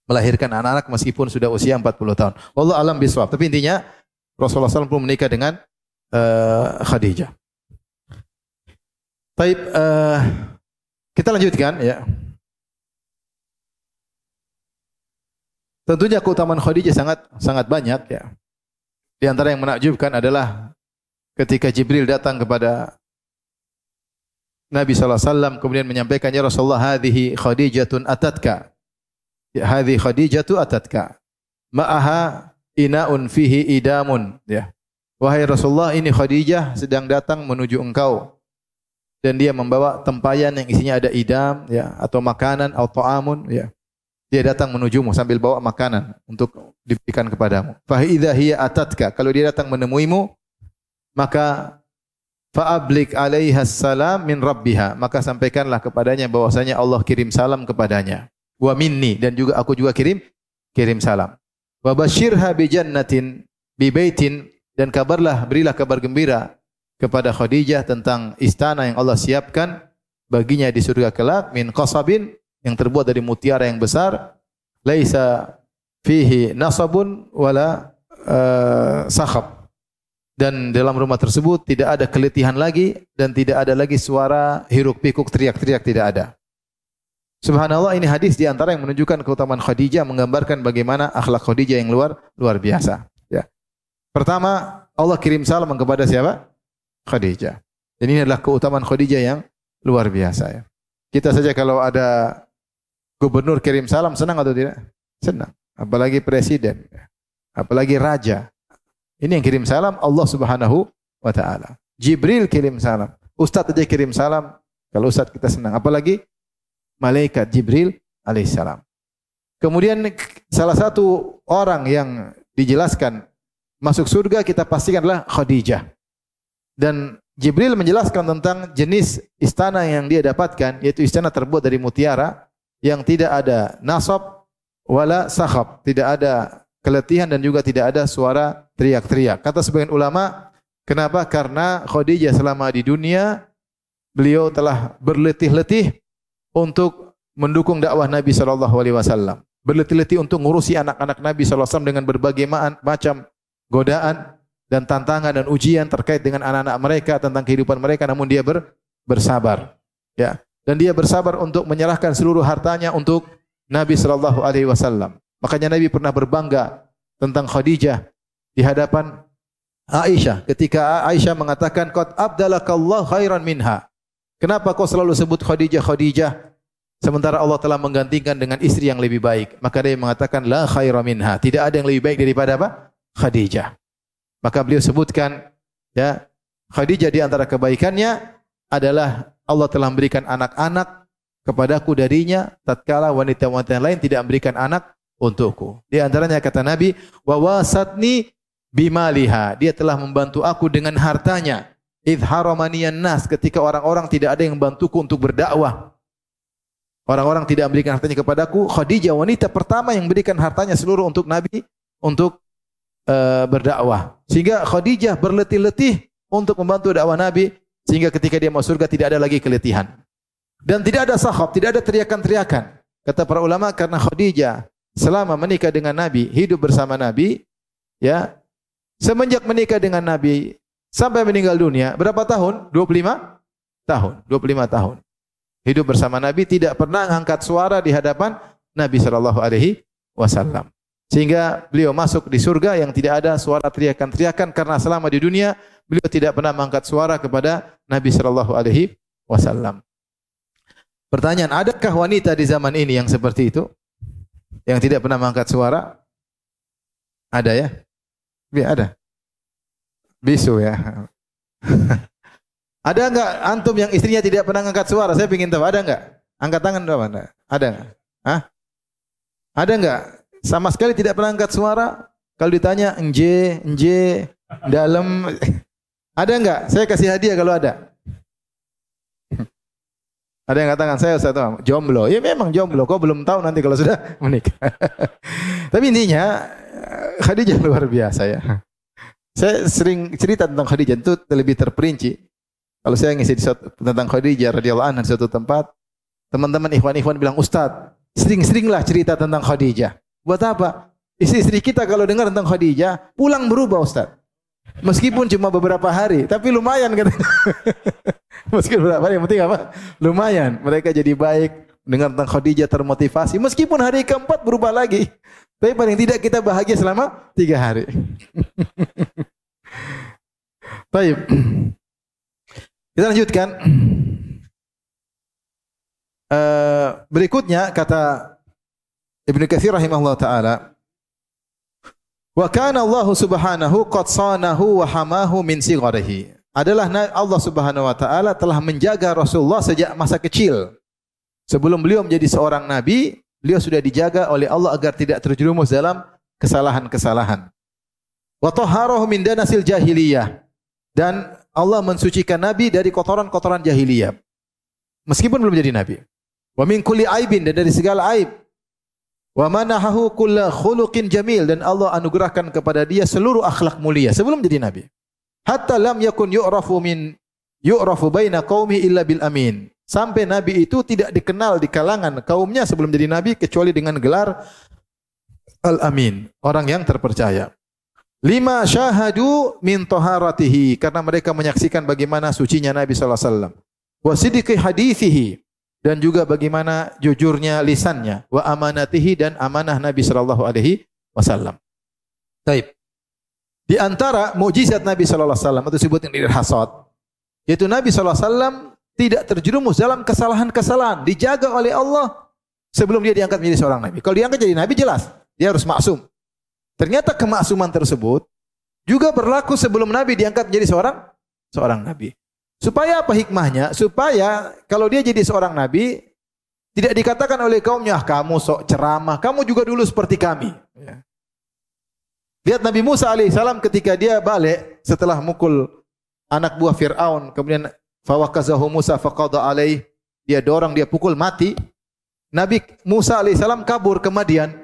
melahirkan anak-anak meskipun sudah usia 40 tahun. Wallahu alam bisawab. Tapi intinya Rasulullah SAW pun menikah dengan Khadijah. Baik, kita lanjutkan, ya. Tentunya keutamaan Khadijah sangat banyak, ya. Di antara yang menakjubkan adalah ketika Jibril datang kepada Nabi sallallahu alaihi wasallam kemudian menyampaikan, ya Rasulullah, hadhihi Khadijatun atatka. Ya, hadhihi Khadijatu atatka. Ma'aha ina'un fihi idamun, ya. Wahai Rasulullah, ini Khadijah sedang datang menuju engkau dan dia membawa tempayan yang isinya ada idam, ya, atau makanan atau ta'amun, ya. Dia datang menujumu sambil bawa makanan untuk diberikan kepadamu. Fa idza hiya atatka, kalau dia datang menemuimu, maka fa'ablik 'alaiha salam min rabbiha, maka sampaikanlah kepadanya bahwasanya Allah kirim salam kepadanya. Wa minni, dan juga aku juga kirim salam. Wa basyirha bi jannatin bi baitin, dan berilah kabar gembira kepada Khadijah tentang istana yang Allah siapkan baginya di surga kelak, min qasabin, yang terbuat dari mutiara yang besar, laisa fihi nasabun wala sakhab, dan dalam rumah tersebut tidak ada keletihan lagi dan tidak ada lagi suara hiruk pikuk teriak-teriak, tidak ada. Subhanallah, ini hadis di antara yang menunjukkan keutamaan Khadijah, menggambarkan bagaimana akhlak Khadijah yang luar biasa, ya. Pertama, Allah kirim salam kepada siapa? Khadijah. Dan ini adalah keutamaan Khadijah yang luar biasa, ya. Kita saja kalau ada gubernur kirim salam, senang atau tidak? Senang. Apalagi presiden, apalagi raja. Ini yang kirim salam Allah Subhanahu wa taala. Jibril kirim salam. Ustaz aja kirim salam. Kalau ustaz kita senang, apalagi malaikat Jibril alaihissalam. Kemudian salah satu orang yang dijelaskan masuk surga kita pastikan adalah Khadijah. Dan Jibril menjelaskan tentang jenis istana yang dia dapatkan, yaitu istana terbuat dari mutiara yang tidak ada nasab wala sakhab, tidak ada keletihan dan juga tidak ada suara teriak-teriak. Kata sebagian ulama, kenapa? Karena Khadijah selama di dunia beliau telah berletih-letih untuk mendukung dakwah Nabi sallallahu alaihi wasallam. Berletih-letih untuk ngurusi anak-anak Nabi sallallahu alaihi wasallam dengan berbagai macam godaan dan tantangan dan ujian terkait dengan anak-anak mereka, tentang kehidupan mereka, namun dia bersabar, ya. Dan dia bersabar untuk menyerahkan seluruh hartanya untuk Nabi sallallahu alaihi wasallam. Makanya Nabi pernah berbangga tentang Khadijah di hadapan Aisyah, ketika Aisyah mengatakan qad abdalakallahu khairan minha. Kenapa kau selalu sebut Khadijah Khadijah sementara Allah telah menggantikan dengan istri yang lebih baik? Maka dia mengatakan la khaira minha. Tidak ada yang lebih baik daripada apa? Khadijah. Maka beliau sebutkan ya, Khadijah di antara kebaikannya adalah Allah telah memberikan anak-anak kepadaku darinya tatkala wanita-wanita lain tidak memberikan anak untukku. Di antaranya kata Nabi, wa wasatni bimaliha. Dia telah membantu aku dengan hartanya. Idh haramaniyan nas, ketika orang-orang tidak ada yang membantuku untuk berdakwah. Orang-orang tidak memberikan hartanya kepadaku. Khadijah wanita pertama yang memberikan hartanya seluruh untuk Nabi untuk berdakwah. Sehingga Khadijah berletih-letih untuk membantu dakwah Nabi sehingga ketika dia masuk surga tidak ada lagi keletihan. Dan tidak ada sakhab, tidak ada teriakan-teriakan. Kata para ulama karena Khadijah selama menikah dengan Nabi, hidup bersama Nabi, ya. Semenjak menikah dengan Nabi sampai meninggal dunia, berapa tahun? 25 tahun. 25 tahun. Hidup bersama Nabi tidak pernah angkat suara di hadapan Nabi sallallahu alaihi wasallam. Sehingga beliau masuk di surga yang tidak ada suara teriakan-teriakan karena selama di dunia beliau tidak pernah mengangkat suara kepada Nabi sallallahu alaihi wasallam. Pertanyaan, adakah wanita di zaman ini yang seperti itu? Yang tidak pernah mengangkat suara? Ada ya? Ya ada. Bisu ya. Ada enggak antum yang istrinya tidak pernah mengangkat suara? Saya ingin tahu, ada enggak? Angkat tangan mana? Ada enggak? Hah? Ada enggak? Sama sekali tidak pernah angkat suara. Kalau ditanya enje, dalam, ada enggak? Saya kasih hadiah kalau ada. Ada yang katakan saya Ustaz jomblo. Ya memang jomblo. Kau belum tahu nanti kalau sudah menikah. Tapi intinya Khadijah luar biasa ya. Saya sering cerita tentang Khadijah itu lebih terperinci. Kalau saya ngisi tentang Khadijah radhiyallahu anha di suatu tempat, teman-teman ikhwan-ikhwan bilang, "Ustaz, sering-seringlah cerita tentang Khadijah." Buat apa? Istri-istri kita kalau dengar tentang Khadijah, pulang berubah Ustaz. Meskipun cuma beberapa hari, tapi lumayan katanya. Meskipun beberapa hari, yang penting apa? Lumayan. Mereka jadi baik, dengar tentang Khadijah termotivasi. Meskipun hari keempat berubah lagi. Tapi paling tidak kita bahagia selama 3 hari. Baik. Kita lanjutkan. Berikutnya kata Ibnu Katsir rahimahullah taala, wa kana Allah subhanahu qad sanahu wa hamahu min sigharihi. Adalah Allah Subhanahu wa taala telah menjaga Rasulullah sejak masa kecil. Sebelum beliau menjadi seorang nabi, beliau sudah dijaga oleh Allah agar tidak terjerumus dalam kesalahan-kesalahan. Wa tahharahu min danasil jahiliyah. Dan Allah mensucikan nabi dari kotoran-kotoran jahiliyah. Meskipun belum jadi nabi. Wa min kulli aibin, dan dari segala aib. Wa manahahu kulla khuluqin jamil, dan Allah anugerahkan kepada dia seluruh akhlak mulia sebelum jadi nabi. Hatta lam yakun yu'rafu baina qaumi illa bil amin. Sampai nabi itu tidak dikenal di kalangan kaumnya sebelum jadi nabi kecuali dengan gelar al-amin, orang yang terpercaya. Lima syahadu min taharatihi, karena mereka menyaksikan bagaimana sucinya Nabi sallallahu alaihi wasallam. Wa sidqi hadithihi, dan juga bagaimana jujurnya lisannya, wa amanatihi, dan amanah Nabi sallallahu alaihi wasallam. Baik. Di antara mukjizat Nabi sallallahu alaihi wasallam atau disebut yang hasad, yaitu Nabi sallallahu alaihi wasallam tidak terjerumus dalam kesalahan-kesalahan, dijaga oleh Allah sebelum dia diangkat menjadi seorang nabi. Kalau diangkat jadi nabi jelas dia harus maksum. Ternyata kemaksuman tersebut juga berlaku sebelum nabi diangkat menjadi seorang nabi. Supaya apa hikmahnya? Supaya kalau dia jadi seorang nabi tidak dikatakan oleh kaumnya, kamu sok ceramah, kamu juga dulu seperti kami. Ya. Lihat Nabi Musa alaihissalam ketika dia balik setelah mukul anak buah Fir'aun, kemudian fawakazahu Musa faqada alaih, dia dorong, dia pukul, mati. Nabi Musa alaihissalam kabur ke Madian.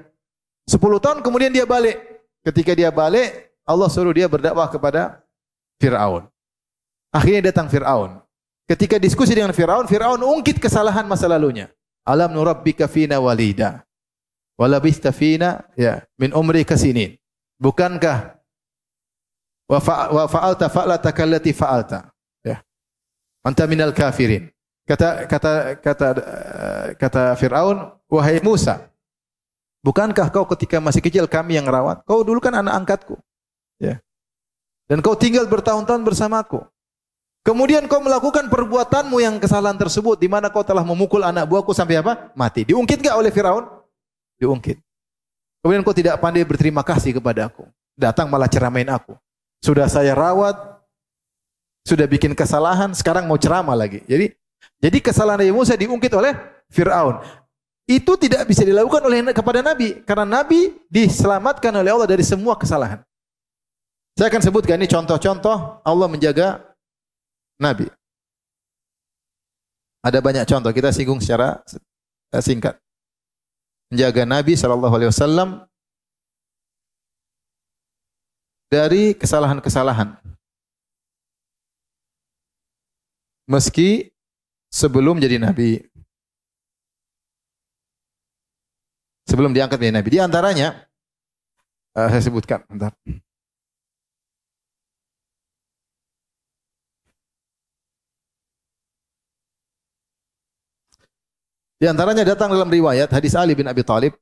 10 tahun kemudian dia balik. Ketika dia balik, Allah suruh dia berdakwah kepada Fir'aun. Akhirnya datang Fir'aun. Ketika diskusi dengan Fir'aun, Fir'aun ungkit kesalahan masa lalunya. Alam nurabbika fina walida walabista fina ya min umrika sinin. Bukankah wa fa'alta fa'lataka allati fa'alta, ya, anta minal kafirin. Kata Fir'aun, wahai Musa, bukankah kau ketika masih kecil kami yang rawat? Kau dulu kan anak angkatku. Ya. dan kau tinggal bertahun-tahun bersamaku. Kemudian kau melakukan perbuatanmu yang kesalahan tersebut, di mana kau telah memukul anak buahku sampai apa? Mati. Diungkit enggak oleh Firaun? Diungkit. Kemudian kau tidak pandai berterima kasih kepada aku. Datang malah ceramain aku. Sudah saya rawat, sudah bikin kesalahan, sekarang mau ceramah lagi. Jadi kesalahan Nabi Musa diungkit oleh Firaun. Itu tidak bisa dilakukan kepada Nabi, karena Nabi diselamatkan oleh Allah dari semua kesalahan. Saya akan sebutkan ini contoh-contoh Allah menjaga Nabi. Ada banyak contoh, kita singgung secara singkat. Menjaga Nabi SAW dari kesalahan-kesalahan. Meski sebelum jadi Nabi. Sebelum diangkat menjadi Nabi. Di antaranya, saya sebutkan. Bentar. Di antaranya datang dalam riwayat hadis Ali bin Abi Thalib,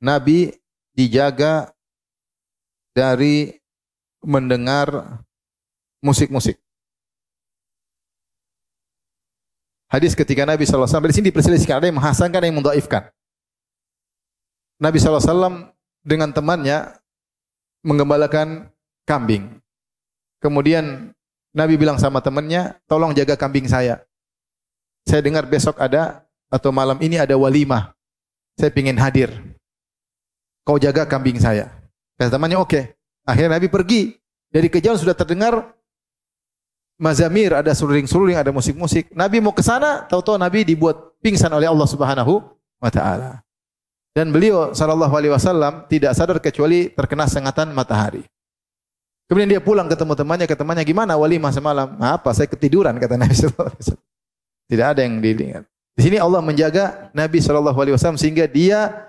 Nabi dijaga dari mendengar musik-musik. Hadis ketika Nabi SAW, di sini diperselisihkan, ada yang menghasankan, ada yang mendhaifkan. Nabi SAW dengan temannya menggembalakan kambing. Kemudian Nabi bilang sama temannya, tolong jaga kambing saya. Saya dengar besok ada, atau malam ini ada walimah. Saya ingin hadir. Kau jaga kambing saya. Kata temannya, oke. Akhirnya Nabi pergi. Dari kejauhan sudah terdengar mazamir, ada suruling-suruling, ada musik-musik. Nabi mau ke sana, tahu-tahu Nabi dibuat pingsan oleh Allah Subhanahu wa taala. Dan beliau sallallahu alaihi wasallam tidak sadar kecuali terkena sengatan matahari. Kemudian dia pulang ketemu temannya, gimana walimah semalam? Apa? Saya ketiduran, kata Nabi sallallahu alaihi wasallam. Tidak ada yang dilihat. Di sini Allah menjaga Nabi sallallahu alaihi wasallam sehingga dia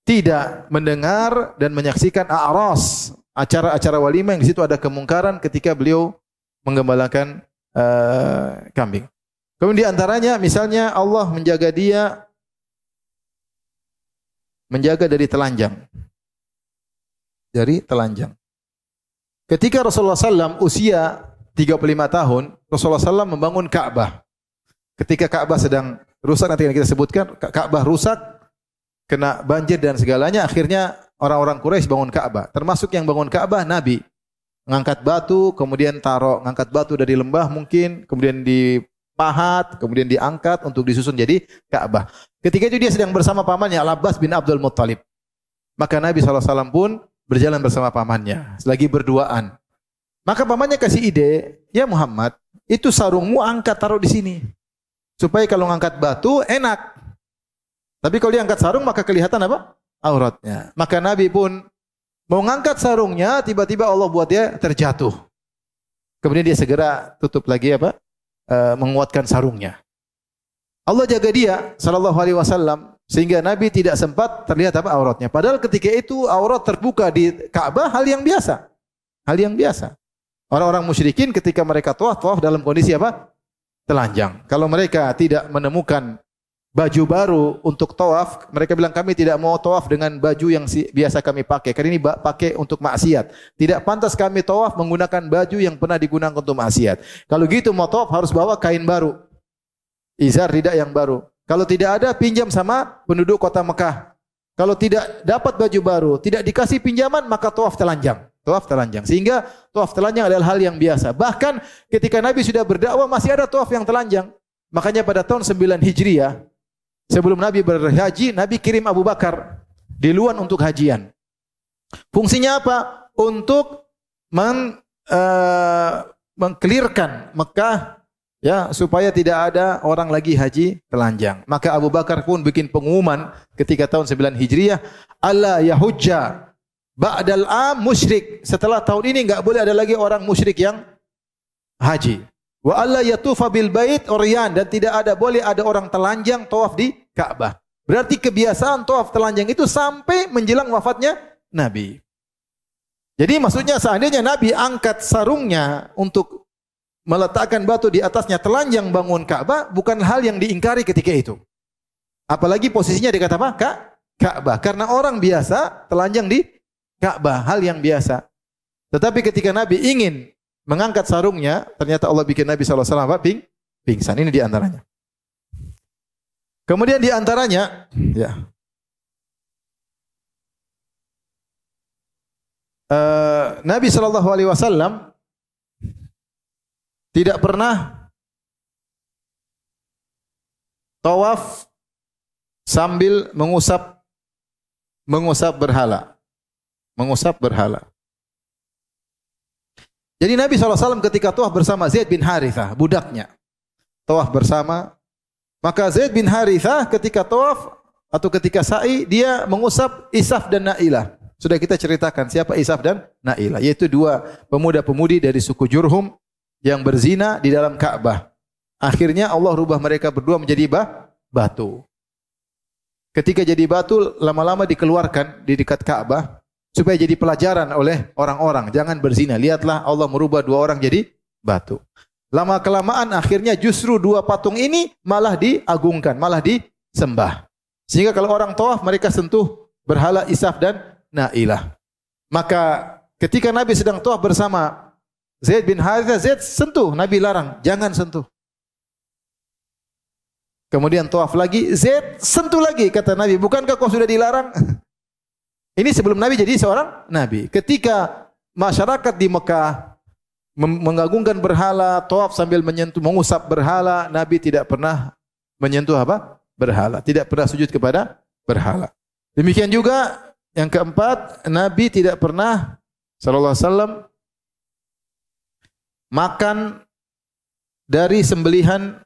tidak mendengar dan menyaksikan a'ras, acara-acara walimah yang di situ ada kemungkaran ketika beliau menggembalakan kambing. Kemudian di antaranya misalnya Allah menjaga dia dari telanjang. Dari telanjang. Ketika Rasulullah SAW usia 35 tahun, Rasulullah SAW membangun Ka'bah. Ketika Ka'bah sedang rusak, nanti kita sebutkan, Ka'bah rusak, kena banjir dan segalanya, akhirnya orang-orang Quraisy bangun Ka'bah. Termasuk yang bangun Ka'bah Nabi. Ngangkat batu, kemudian taruh, ngangkat batu dari lembah mungkin, kemudian dipahat, kemudian diangkat untuk disusun jadi Ka'bah. Ketika itu dia sedang bersama pamannya Al-Abbas bin Abdul Muttalib. Maka Nabi SAW pun berjalan bersama pamannya, lagi berduaan. Maka pamannya kasih ide, ya Muhammad, itu sarungmu angkat taruh di sini. Supaya kalau ngangkat batu enak. Tapi kalau dia angkat sarung maka kelihatan apa? Auratnya. Maka Nabi pun mau ngangkat sarungnya, tiba-tiba Allah buat dia terjatuh. Kemudian dia segera tutup lagi apa? Menguatkan sarungnya. Allah jaga dia sallallahu alaihi wasallam sehingga Nabi tidak sempat terlihat apa auratnya. Padahal ketika itu aurat terbuka di Ka'bah hal yang biasa. Hal yang biasa. Orang-orang musyrikin ketika mereka tawaf dalam kondisi apa? Telanjang. Kalau mereka tidak menemukan baju baru untuk tawaf, mereka bilang kami tidak mau tawaf dengan baju yang biasa kami pakai. Karena ini pakai untuk maksiat. Tidak pantas kami tawaf menggunakan baju yang pernah digunakan untuk maksiat. Kalau gitu mau tawaf harus bawa kain baru. Izar ridha yang baru. Kalau tidak ada pinjam sama penduduk kota Mekah. Kalau tidak dapat baju baru, tidak dikasih pinjaman maka tawaf telanjang. Tawaf telanjang. Sehingga tawaf telanjang adalah hal yang biasa. Bahkan ketika Nabi sudah berdakwah masih ada tawaf yang telanjang. Makanya pada tahun 9 Hijriah sebelum Nabi berhaji, Nabi kirim Abu Bakar di luar untuk hajian. Fungsinya apa? Untuk mengkelirkan Mekah ya supaya tidak ada orang lagi haji telanjang. Maka Abu Bakar pun bikin pengumuman ketika tahun 9 Hijriah, alla yahujja ba'dal am musyrik. Setelah tahun ini enggak boleh ada lagi orang musyrik yang haji. Wa alla yatufa bil bait uryan, dan tidak ada boleh ada orang telanjang tawaf di Ka'bah. Berarti kebiasaan tawaf telanjang itu sampai menjelang wafatnya Nabi. Jadi maksudnya seandainya Nabi angkat sarungnya untuk meletakkan batu di atasnya telanjang bangun Ka'bah, bukan hal yang diingkari ketika itu. Apalagi posisinya dekat apa? Ka'bah. Karena orang biasa telanjang di Ka'bah, hal yang biasa. Tetapi ketika Nabi ingin mengangkat sarungnya, ternyata Allah bikin Nabi SAW pingsan. Ini di antaranya. Kemudian di antaranya, ya, Nabi SAW tidak pernah tawaf sambil mengusap berhala. Jadi Nabi SAW ketika tawaf bersama Zaid bin Harithah, budaknya, tawaf bersama, maka Zaid bin Harithah ketika tawaf atau ketika sa'i, dia mengusap Isaf dan Na'ilah. Sudah kita ceritakan siapa Isaf dan Na'ilah, yaitu dua pemuda-pemudi dari suku Jurhum yang berzina di dalam Ka'bah. Akhirnya Allah rubah mereka berdua menjadi batu. Ketika jadi batu, lama-lama dikeluarkan di dekat Ka'bah supaya jadi pelajaran oleh orang-orang, jangan berzina. Lihatlah Allah merubah dua orang jadi batu. Lama-kelamaan akhirnya justru dua patung ini malah diagungkan, malah disembah. Sehingga kalau orang tawaf mereka sentuh berhala Isaf dan Na'ilah. Maka ketika Nabi sedang tawaf bersama Zaid bin Harithah, Zaid sentuh, Nabi larang, jangan sentuh. Kemudian tawaf lagi, Zaid sentuh lagi, kata Nabi, bukankah kau sudah dilarang? Ini sebelum Nabi jadi seorang Nabi. Ketika masyarakat di Mekah mengagungkan berhala, tawaf sambil mengusap berhala, Nabi tidak pernah menyentuh apa? Berhala. Tidak pernah sujud kepada berhala. Demikian juga yang keempat, Nabi tidak pernah sallallahu alaihi wasallam makan dari sembelihan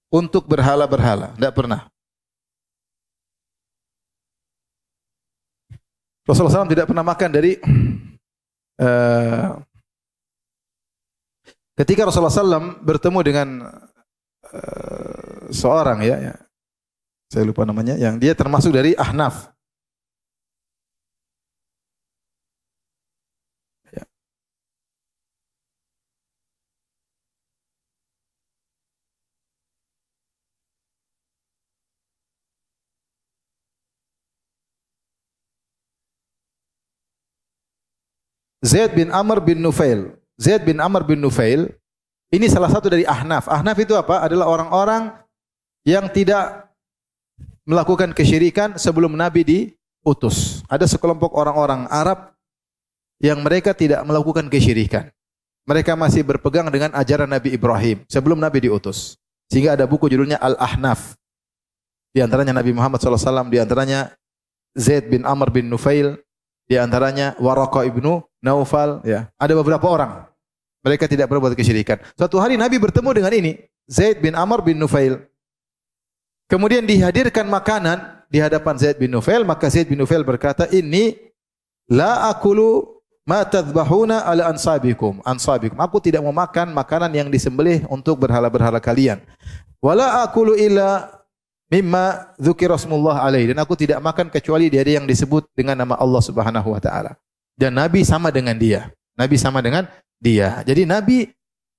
untuk berhala-berhala. Tidak pernah. Rasulullah SAW tidak pernah makan dari ketika Rasulullah SAW bertemu dengan seorang ya, saya lupa namanya, yang dia termasuk dari Ahnaf. Ya. Zaid bin Amr bin Nufail. Zaid bin Amr bin Nufail ini salah satu dari Ahnaf. Ahnaf itu apa? Adalah orang-orang yang tidak melakukan kesyirikan sebelum Nabi diutus. Ada sekelompok orang-orang Arab yang mereka tidak melakukan kesyirikan. Mereka masih berpegang dengan ajaran Nabi Ibrahim sebelum Nabi diutus. Sehingga ada buku judulnya Al-Ahnaf. Di antaranya Nabi Muhammad SAW, di antaranya Zaid bin Amr bin Nufail, di antaranya Waraqah ibnu Naufal. Ya. Ada beberapa orang. Mereka tidak berbuat kesyirikan. Suatu hari Nabi bertemu dengan ini, Zaid bin Amr bin Nufail. Kemudian dihadirkan makanan di hadapan Zaid bin Nufail, maka Zaid bin Nufail berkata, "Inni la akulu ma tadhbahuna ala ansabikum." Aku tidak mau makan makanan yang disembelih untuk berhala-berhala kalian. Wala akulu illa mimma dzukira rasmullah alaihi, dan aku tidak makan kecuali dari yang disebut dengan nama Allah Subhanahu wa taala. Dan Nabi sama dengan dia. Nabi sama dengan dia. Jadi Nabi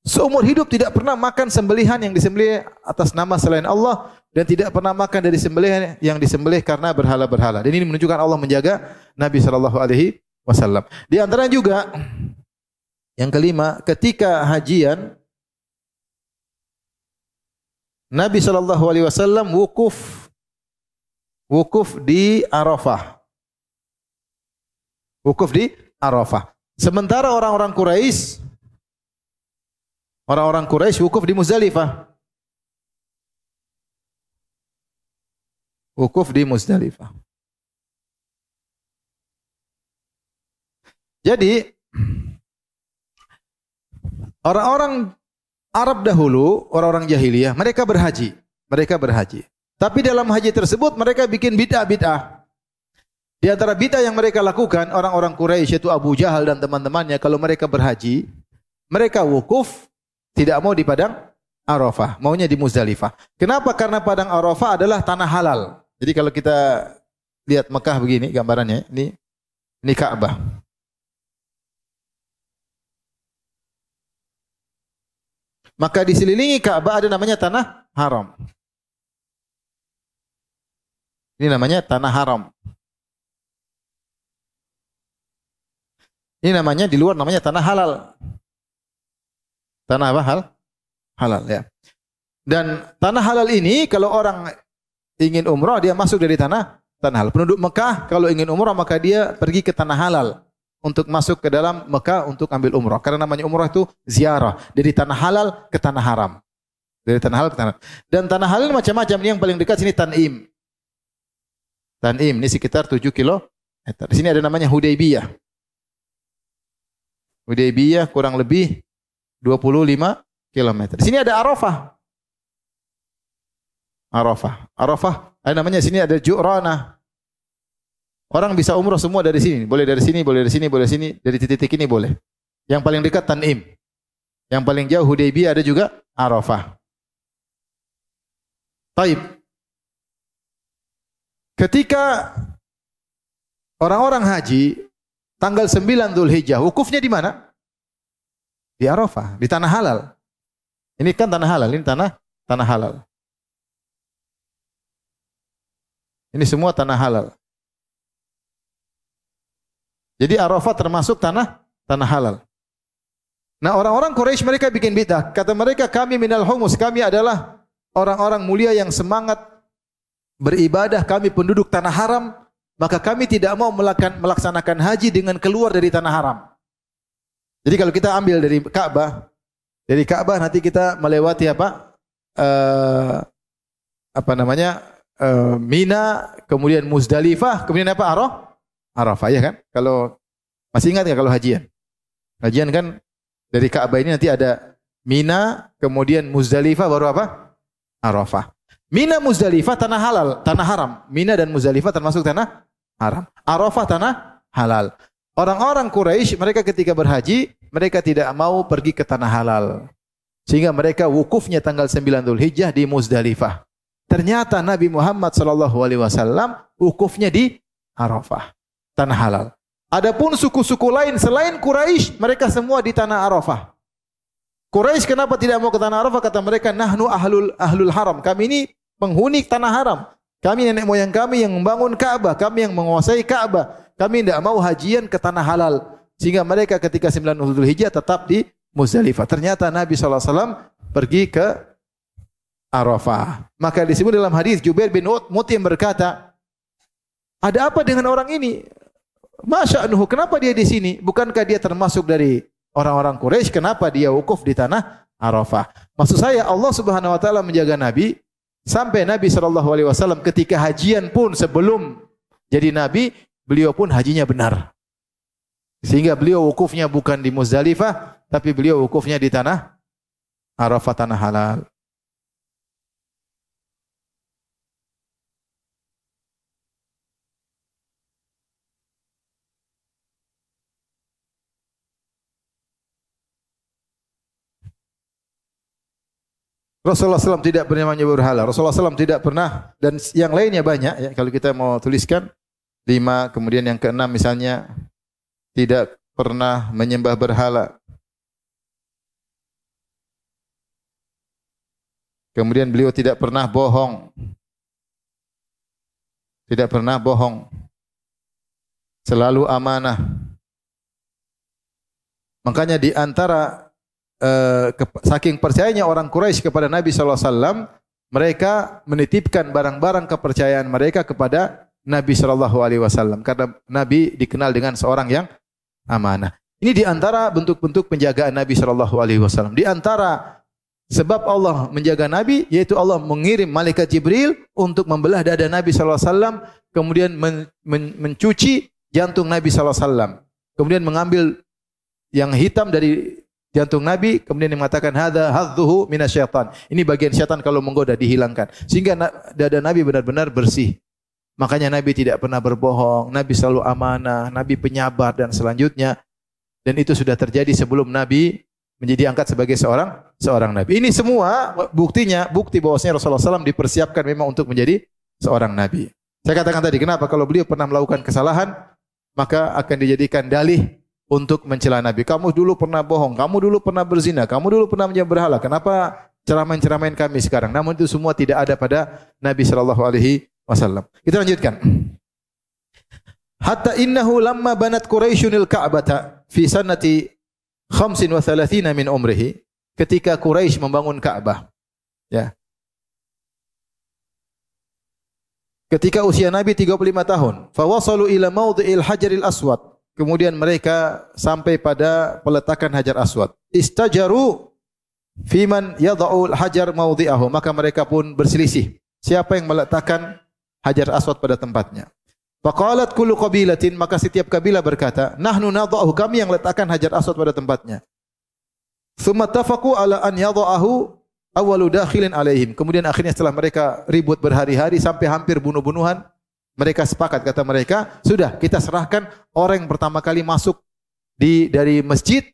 seumur hidup tidak pernah makan sembelihan yang disembelih atas nama selain Allah, dan tidak pernah makan dari sembelihan yang disembelih karena berhala-berhala. Dan ini menunjukkan Allah menjaga Nabi sallallahu alaihi wasallam. Di antara juga yang kelima, ketika hajian Nabi sallallahu alaihi wasallam wukuf di Arafah. Wukuf di Arafah. Sementara orang-orang Quraisy wukuf di Muzdalifah. Wukuf di Muzdalifah. Jadi orang-orang Arab dahulu, orang-orang jahiliyah, mereka berhaji. Tapi dalam haji tersebut mereka bikin bid'ah-bid'ah. Di antara bid'ah yang mereka lakukan, orang-orang Quraisy yaitu Abu Jahal dan teman-temannya, kalau mereka berhaji, mereka wukuf tidak mau di padang Arafah, maunya di Muzdalifah. Kenapa? Karena padang Arafah adalah tanah halal. Jadi kalau kita lihat Mekah begini gambarannya, ini Ka'bah. Maka diselilingi Ka'bah ada namanya tanah haram. Ini namanya tanah haram. Ini namanya di luar namanya tanah halal. Tanah apa? Halal ya. Dan tanah halal ini kalau orang ingin umrah dia masuk dari tanah halal. Penduduk Mekah kalau ingin umrah maka dia pergi ke tanah halal untuk masuk ke dalam Mekah untuk ambil umrah. Karena namanya umrah itu ziarah dari tanah halal ke tanah haram. Dari tanah halal ke tanah. Dan tanah halal macam-macam. Ini yang paling dekat sini Tan'im. Tan'im ini sekitar 7 kilometer. Di sini ada namanya Hudaybiyah. Hudaybiyah kurang lebih 25 kilometer. Di sini ada Arafah. Arafah. Ada namanya sini ada Ju'ranah. Orang bisa umrah semua dari sini. Boleh dari sini, boleh dari sini, boleh dari sini. Dari titik-titik ini boleh. Yang paling dekat Tan'im. Yang paling jauh Hudaybiyah ada juga Arafah. Taib. Ketika orang-orang haji tanggal 9 Dzulhijjah, wukufnya di mana? Di Arafah, di tanah halal. Ini kan tanah halal, ini tanah halal. Ini semua tanah halal. Jadi Arafah termasuk tanah halal. Nah, orang-orang Quraisy mereka bikin bid'ah. Kata mereka, kami minal humus, kami adalah orang-orang mulia yang semangat beribadah, kami penduduk tanah haram, maka kami tidak mau melaksanakan haji dengan keluar dari tanah haram. Jadi kalau kita ambil dari Ka'bah nanti kita melewati Mina, kemudian Muzdalifah, kemudian apa? Arafah, ya kan? Kalau masih ingat enggak kalau hajian? Hajian kan dari Ka'bah ini nanti ada Mina, kemudian Muzdalifah, baru apa? Arafah. Mina, Muzdalifah tanah halal, tanah haram. Mina dan Muzdalifah termasuk tanah haram. Arafah tanah halal. Orang-orang Quraisy mereka ketika berhaji, mereka tidak mau pergi ke tanah halal. Sehingga mereka wukufnya tanggal 9 Dzulhijjah di Muzdalifah. Ternyata Nabi Muhammad SAW wukufnya di Arafah, tanah halal. Adapun suku-suku lain selain Quraisy, mereka semua di tanah Arafah. Quraisy kenapa tidak mau ke tanah Arafah? Kata mereka, nahnu ahlul haram. Kami ini penghuni tanah haram. Kami nenek moyang kami yang membangun Ka'bah, kami yang menguasai Ka'bah. Kami tidak mau hajian ke tanah halal. Sehingga mereka ketika 9 Dzulhijjah tetap di Muzdalifah. Ternyata Nabi SAW pergi ke Arafah. Maka disebut dalam hadis Jubair bin Mut'im berkata, ada apa dengan orang ini? Masya'nuhu, kenapa dia di sini? Bukankah dia termasuk dari orang-orang Quraisy? Kenapa dia wukuf di tanah Arafah? Maksud saya Allah Subhanahu wa taala menjaga Nabi sampai Nabi SAW ketika hajian pun sebelum jadi Nabi, beliau pun hajinya benar. Sehingga beliau wukufnya bukan di Muzdalifah, tapi beliau wukufnya di tanah Arafah, tanah halal. Rasulullah SAW tidak pernah menyembah berhala. Rasulullah SAW tidak pernah, dan yang lainnya banyak. Ya, kalau kita mau tuliskan 5, kemudian yang ke-6 misalnya tidak pernah menyembah berhala. Kemudian beliau tidak pernah bohong. Tidak pernah bohong. Selalu amanah. Makanya di antara saking percayanya orang Quraisy kepada Nabi SAW, mereka menitipkan barang-barang kepercayaan mereka kepada Nabi SAW. Karena Nabi dikenal dengan seorang yang amanah. Ini di antara bentuk-bentuk penjagaan Nabi SAW. Di antara sebab Allah menjaga Nabi, yaitu Allah mengirim malaikat Jibril untuk membelah dada Nabi SAW, kemudian mencuci jantung Nabi SAW. Kemudian mengambil yang hitam dari jantung Nabi, kemudian dia mengatakan hadza hadzuhu minasyaitan. Ini bagian syaitan kalau menggoda, dihilangkan. Sehingga dada Nabi benar-benar bersih. Makanya Nabi tidak pernah berbohong, Nabi selalu amanah, Nabi penyabar dan selanjutnya. Dan itu sudah terjadi sebelum Nabi menjadi angkat sebagai seorang Nabi. Ini semua bukti bahwasanya Rasulullah SAW dipersiapkan memang untuk menjadi seorang Nabi. Saya katakan tadi, kenapa kalau beliau pernah melakukan kesalahan, maka akan dijadikan dalih untuk mencela Nabi. Kamu dulu pernah bohong, kamu dulu pernah berzina, kamu dulu pernah menyembah berhala. Kenapa ceramain kami sekarang? Namun itu semua tidak ada pada Nabi SAW. Kita lanjutkan. Hatta innahu lamma banat Quraisyunil Ka'bata fi sanati 35 min umrihi, ketika Quraisy membangun Ka'bah, ya. Ketika usia Nabi 35 tahun, fawasalu ila maudhi'il hajaril aswad. Kemudian mereka sampai pada peletakan Hajar Aswad. Istajaru fiman yadha'ul hajar maudhi'ahu. Maka mereka pun berselisih. Siapa yang meletakkan Hajar Aswad pada tempatnya? Faqalat kullu qabilatin, maka setiap kabilah berkata, nahnu nadha'uhu, kami yang letakkan Hajar Aswad pada tempatnya. Tsumma tafaqu ala an yadha'ahu awwalu dakhilin alaihim. Kemudian akhirnya setelah mereka ribut berhari-hari sampai hampir bunuh-bunuhan, mereka sepakat, kata mereka, sudah kita serahkan orang yang pertama kali masuk dari masjid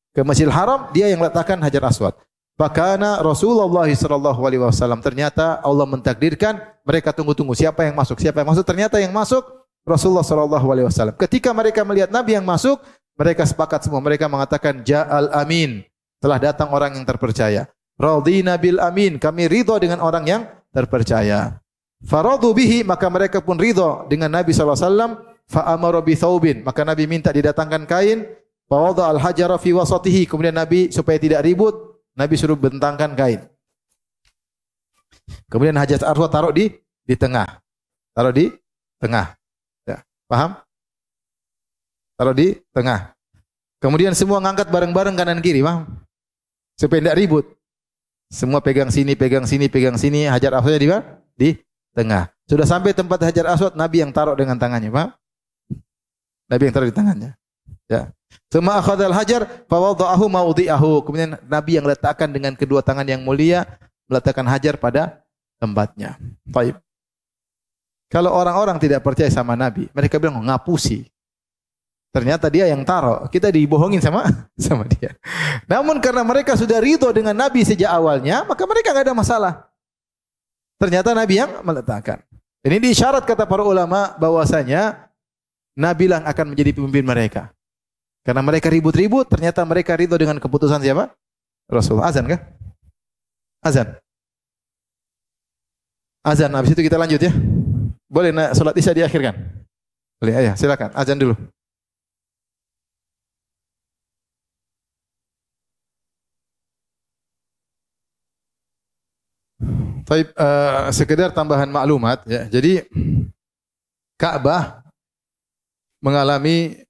ke Masjidil Haram, dia yang letakkan Hajar Aswad. Fakana Rasulullah sallallahu alaihi wasallam, ternyata Allah mentakdirkan mereka tunggu-tunggu siapa yang masuk, siapa yang masuk. Ternyata yang masuk Rasulullah sallallahu alaihi wasallam. Ketika mereka melihat Nabi yang masuk, mereka sepakat semua. Mereka mengatakan ja'al amin, telah datang orang yang terpercaya. Radina bil amin, kami ridha dengan orang yang terpercaya. Faradu bihi, maka mereka pun ridha dengan Nabi sallallahu alaihi wasallam. Fa amara bi thawbin, maka Nabi minta didatangkan kain. Fa wada al hajara fi wasatihi, kemudian Nabi supaya tidak ribut, Nabi suruh bentangkan kain. Kemudian Hajar Aswad taruh di tengah. Taruh di tengah. Ya, paham? Taruh di tengah. Kemudian semua ngangkat bareng-bareng kanan kiri, paham? Supaya tidak ribut. Semua pegang sini, pegang sini, pegang sini. Hajar Aswadnya di mana? Di tengah. Sudah sampai tempat Hajar Aswad, Nabi yang taruh dengan tangannya, paham? Nabi yang taruh di tangannya. Ya. Tsumma akhadhal hajar fa wada'ahu mawdi'ahu. Kemudian Nabi yang letakkan dengan kedua tangan yang mulia, meletakkan hajar pada tempatnya. Baik. Kalau orang-orang tidak percaya sama Nabi, mereka bilang ngapusi. Ternyata dia yang taruh, kita dibohongin sama dia. Namun karena mereka sudah ridho dengan Nabi sejak awalnya, maka mereka enggak ada masalah. Ternyata Nabi yang meletakkan. Ini diisyarat kata para ulama bahwasanya Nabi lah akan menjadi pemimpin mereka. Karena mereka ribut-ribut, ternyata mereka ridho dengan keputusan siapa? Rasulullah. Azan kah? Azan. Azan, habis itu kita lanjut ya. Boleh salat Isya diakhirkan? Boleh, ayo silakan. Azan dulu. Baik, sekedar tambahan maklumat ya. Jadi Ka'bah mengalami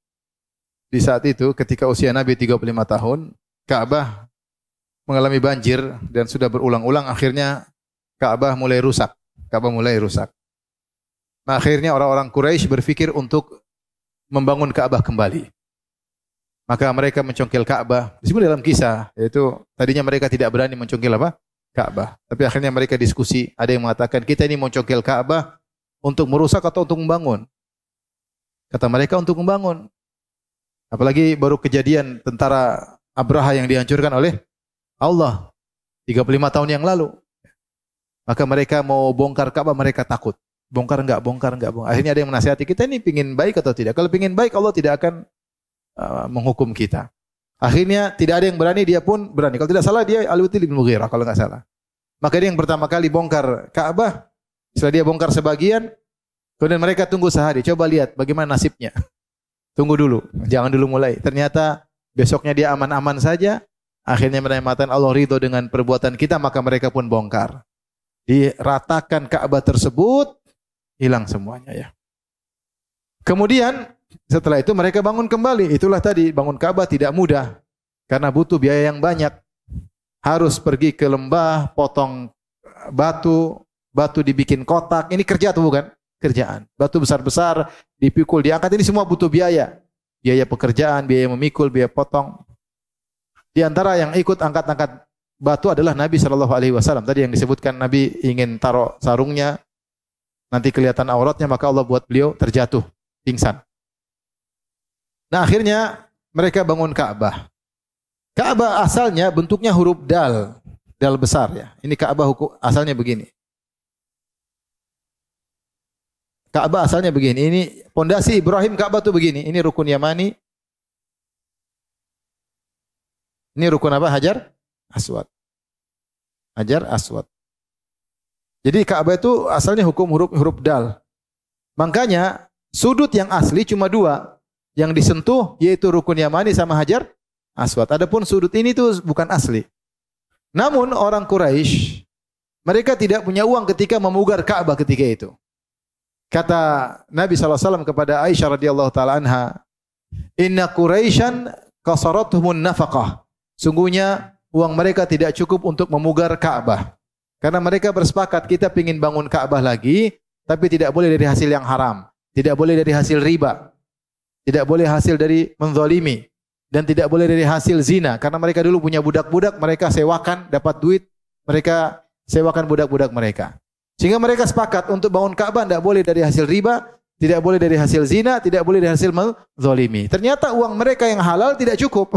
di saat itu ketika usia Nabi 35 tahun, Ka'bah mengalami banjir dan sudah berulang-ulang, akhirnya Ka'bah mulai rusak. Ka'bah mulai rusak. Nah, akhirnya orang-orang Quraisy berpikir untuk membangun Ka'bah kembali. Maka mereka mencongkel Ka'bah. Disebut dalam kisah, yaitu tadinya mereka tidak berani mencongkel apa? Ka'bah. Tapi akhirnya mereka diskusi. Ada yang mengatakan kita ini mencongkel Ka'bah untuk merusak atau untuk membangun. Kata mereka untuk membangun. Apalagi baru kejadian tentara Abraha yang dihancurkan oleh Allah 35 tahun yang lalu. Maka mereka mau bongkar Ka'bah, mereka takut. Bongkar enggak. Akhirnya ada yang menasihati, kita ini pingin baik atau tidak? Kalau pingin baik, Allah tidak akan menghukum kita. Akhirnya tidak ada yang berani, dia pun berani. Kalau tidak salah dia Al-Walid bin Mughirah kalau enggak salah. Maka dia yang pertama kali bongkar Ka'bah. Setelah dia bongkar sebagian, kemudian mereka tunggu sehari. Coba lihat bagaimana nasibnya. Tunggu dulu, jangan dulu mulai. Ternyata besoknya dia aman-aman saja. Akhirnya mereka mengatakan Allah ridho dengan perbuatan kita, maka mereka pun bongkar. Diratakan Ka'bah tersebut, hilang semuanya ya. Kemudian setelah itu mereka bangun kembali. Itulah tadi, bangun Ka'bah tidak mudah karena butuh biaya yang banyak. Harus pergi ke lembah, potong batu, batu dibikin kotak. Ini kerja atau bukan? Kerjaan. Batu besar-besar dipikul, diangkat, ini semua butuh biaya. Biaya pekerjaan, biaya memikul, biaya potong. Di antara yang ikut angkat-angkat batu adalah Nabi sallallahu alaihi wasallam. Tadi yang disebutkan Nabi ingin taruh sarungnya, nanti kelihatan auratnya, maka Allah buat beliau terjatuh, pingsan. Nah, akhirnya mereka bangun Ka'bah. Ka'bah asalnya bentuknya huruf dal, dal besar ya. Ini Ka'bah asalnya begini. Ka'bah asalnya begini. Ini pondasi Ibrahim Ka'bah tuh begini. Ini rukun Yamani. Ini rukun apa? Hajar Aswad. Hajar Aswad. Jadi Ka'bah itu asalnya hukum huruf dal. Makanya Sudut yang asli cuma dua. Yang disentuh yaitu Rukun Yamani sama Hajar Aswad. Adapun sudut ini tuh bukan asli. Namun orang Quraisy mereka tidak punya uang ketika memugar Ka'bah ketika itu. Kata Nabi SAW kepada Aisyah radhiyallahu taala anha, "Inna Quraisyan kasaratuhumun nafaqah." Sungguhnya uang mereka tidak cukup untuk memugar Ka'bah. Karena mereka bersepakat kita ingin bangun Ka'bah lagi, tapi tidak boleh dari hasil yang haram, tidak boleh dari hasil riba, tidak boleh hasil dari menzalimi, dan tidak boleh dari hasil zina. Karena mereka dulu punya budak-budak, mereka sewakan, dapat duit, mereka sewakan budak-budak mereka. Sehingga mereka sepakat untuk bangun Ka'bah tidak boleh dari hasil riba, tidak boleh dari hasil zina, tidak boleh dari hasil menzalimi. Ternyata uang mereka yang halal tidak cukup.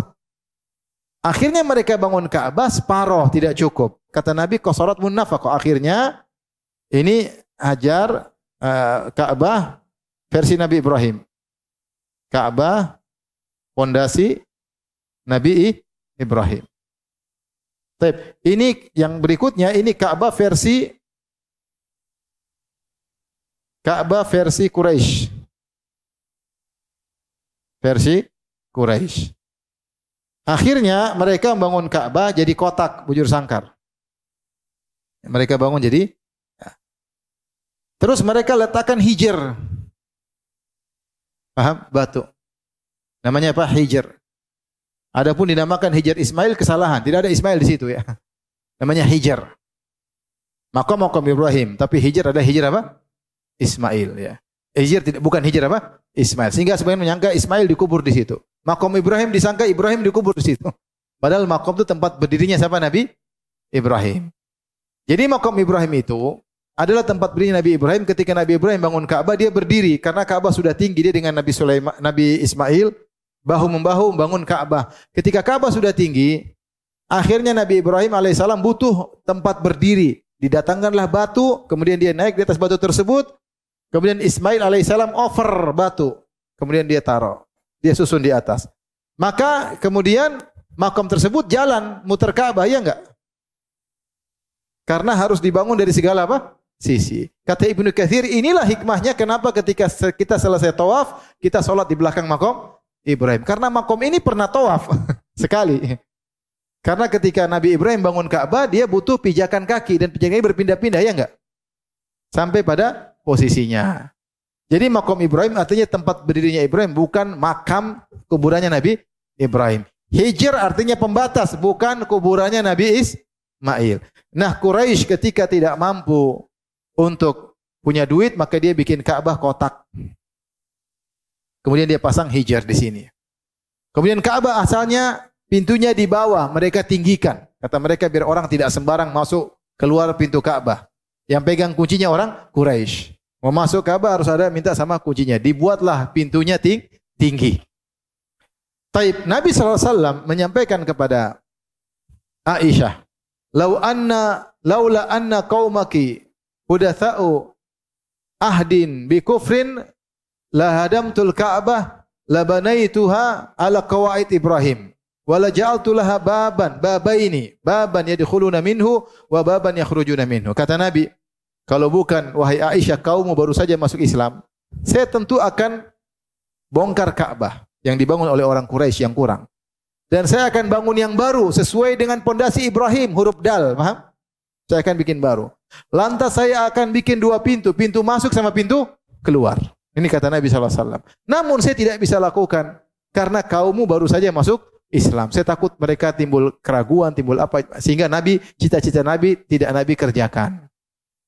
Akhirnya mereka bangun Ka'bah separoh, tidak cukup. Kata Nabi, qasaratun nafaqah. Akhirnya ini Hajar Ka'bah versi Nabi Ibrahim. Ka'bah fondasi Nabi Ibrahim. Baik, ini yang berikutnya, ini Ka'bah versi Quraisy. Versi Quraisy. Akhirnya mereka membangun Ka'bah jadi kotak bujur sangkar. Mereka bangun jadi. Terus mereka letakkan hijr. Paham? Batu. Namanya apa? Hijr. Adapun dinamakan Hijr Ismail kesalahan. Tidak ada Ismail di situ ya. Namanya hijr. Makam Ibrahim. Tapi hijr ada hijr apa? Ismail ya. Hijr tidak, bukan hijr apa? Ismail. Sehingga sebagian menyangka Ismail dikubur di situ. Makom Ibrahim disangka Ibrahim dikubur di situ. Padahal makom itu tempat berdirinya siapa? Nabi Ibrahim. Jadi makom Ibrahim itu adalah tempat berdiri Nabi Ibrahim. Ketika Nabi Ibrahim bangun Ka'bah, dia berdiri karena Ka'bah sudah tinggi. Dia dengan Nabi Ismail bahu membahu membangun Ka'bah. Ketika Ka'bah sudah tinggi, akhirnya Nabi Ibrahim alaihissalam butuh tempat berdiri. Didatangkanlah batu, kemudian dia naik di atas batu tersebut. Kemudian Ismail alaihissalam over batu. Kemudian dia taruh. Dia susun di atas. Maka kemudian makam tersebut jalan muter Ka'bah, ya enggak? Karena harus dibangun dari segala apa? Sisi. Kata Ibnu Katsir, inilah hikmahnya kenapa ketika kita selesai tawaf, kita sholat di belakang makam Ibrahim. Karena makam ini pernah tawaf sekali. Karena ketika Nabi Ibrahim bangun Ka'bah, dia butuh pijakan kaki. Dan pijakan ini berpindah-pindah, ya enggak? Sampai pada posisinya. Jadi makam Ibrahim artinya tempat berdirinya Ibrahim, bukan makam kuburannya Nabi Ibrahim. Hijr artinya pembatas, bukan kuburannya Nabi Ismail. Nah, Quraisy ketika tidak mampu untuk punya duit, maka dia bikin Ka'bah kotak. Kemudian dia pasang hijr di sini. Kemudian Ka'bah asalnya pintunya di bawah, mereka tinggikan. Kata mereka biar orang tidak sembarang masuk keluar pintu Ka'bah. Yang pegang kuncinya orang Quraisy. Mau masuk Ka'bah harus ada minta sama kuncinya. Dibuatlah pintunya tinggi. Taib, Nabi SAW menyampaikan kepada Aisyah, laula anna qaumaki hudatsa'u ahdin bi kufrin la hadamtul Ka'bah la banaituha ala qawaid Ibrahim wa la ja'altu laha babaini baban yadkhuluna minhu wa baban yakhrujuna minhu. Kata Nabi, kalau bukan wahai Aisyah kaummu baru saja masuk Islam, saya tentu akan bongkar Ka'bah yang dibangun oleh orang Quraisy yang kurang. Dan saya akan bangun yang baru sesuai dengan pondasi Ibrahim, huruf dal, paham? Saya akan bikin baru. Lantas saya akan bikin dua pintu, pintu masuk sama pintu keluar. Ini kata Nabi SAW. Namun saya tidak bisa lakukan karena kaummu baru saja masuk Islam. Saya takut mereka timbul keraguan, timbul apa, sehingga Nabi, cita-cita Nabi tidak Nabi kerjakan.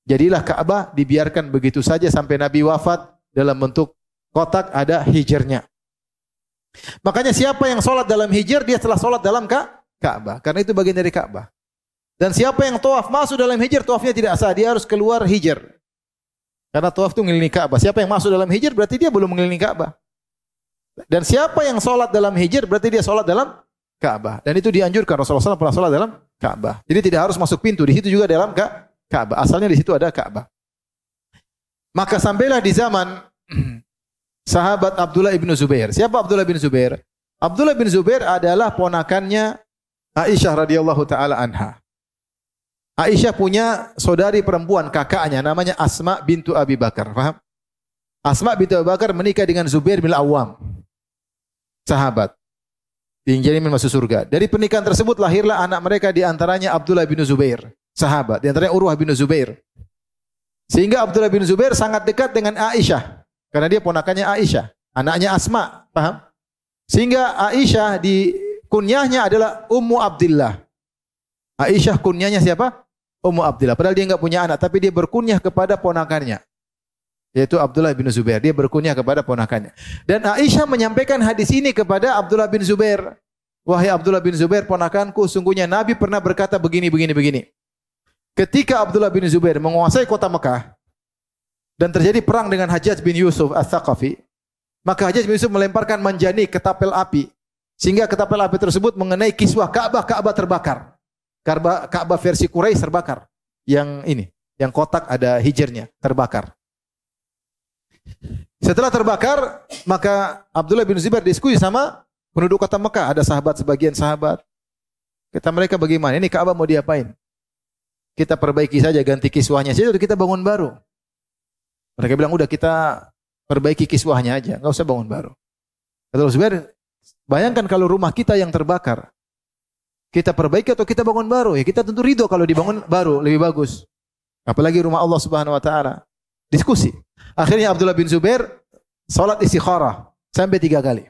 Jadilah Ka'bah dibiarkan begitu saja sampai Nabi wafat dalam bentuk kotak ada hijrnya. Makanya siapa yang sholat dalam hijr, dia telah sholat dalam Ka'bah. Karena itu bagian dari Ka'bah. Dan siapa yang tawaf masuk dalam hijr, tawafnya tidak sah. Dia harus keluar hijr. Karena tawaf itu mengelilingi Ka'bah. Siapa yang masuk dalam hijr, berarti dia belum mengelilingi Ka'bah. Dan siapa yang sholat dalam hijr, berarti dia sholat dalam Ka'bah. Dan itu dianjurkan. Rasulullah SAW pernah sholat dalam Ka'bah. Jadi tidak harus masuk pintu. Di situ juga dalam Ka'bah. Asalnya di situ ada Ka'bah. Maka sampailah di zaman sahabat Abdullah bin Zubair. Siapa Abdullah bin Zubair? Abdullah bin Zubair adalah ponakannya Aisyah radhiyallahu taala anha. Aisyah punya saudari perempuan kakaknya namanya Asma bintu Abi Bakar. Paham? Asma binti Abu Bakar menikah dengan Zubair bin Awam, sahabat. Dijamin masuk surga. Dari pernikahan tersebut lahirlah anak mereka, di antaranya Abdullah bin Zubair, sahabat. Di antaranya Urwah bin Zubair. Sehingga Abdullah bin Zubair sangat dekat dengan Aisyah, karena dia ponakannya Aisyah, anaknya Asma, paham? Sehingga Aisyah di kunyahnya adalah Ummu Abdillah. Aisyah kunyahnya siapa? Ummu Abdillah. Padahal dia enggak punya anak, tapi dia berkunyah kepada ponakannya, yaitu Abdullah bin Zubair. Dia berkunyah kepada ponakannya. Dan Aisyah menyampaikan hadis ini kepada Abdullah bin Zubair. Wahai Abdullah bin Zubair, ponakanku, sungguhnya Nabi pernah berkata begini, begini, begini. Ketika Abdullah bin Zubair menguasai kota Mekah dan terjadi perang dengan Hajjaj bin Yusuf Ats-Tsaqafi, maka Hajjaj bin Yusuf melemparkan manjani ke tapel api, sehingga ke tapel api tersebut mengenai kiswah Ka'bah. Ka'bah terbakar. Ka'bah versi Quraisy terbakar. Yang ini, yang kotak ada hijrnya, terbakar. Setelah terbakar, maka Abdullah bin Zubair diskusi sama penduduk kota Mekah. Ada sebagian sahabat. Kata mereka, bagaimana? Ini Ka'bah mau diapain? Kita perbaiki saja, ganti kiswahnya saja, kita bangun baru. Mereka bilang, udah kita perbaiki kiswahnya aja, enggak usah bangun baru. Kata Zubair, bayangkan kalau rumah kita yang terbakar, kita perbaiki atau kita bangun baru? Ya kita tentu ridho kalau dibangun baru, lebih bagus. Apalagi rumah Allah Subhanahu wa taala. Diskusi. Akhirnya Abdullah bin Zubair salat istikharah sampai 3 kali.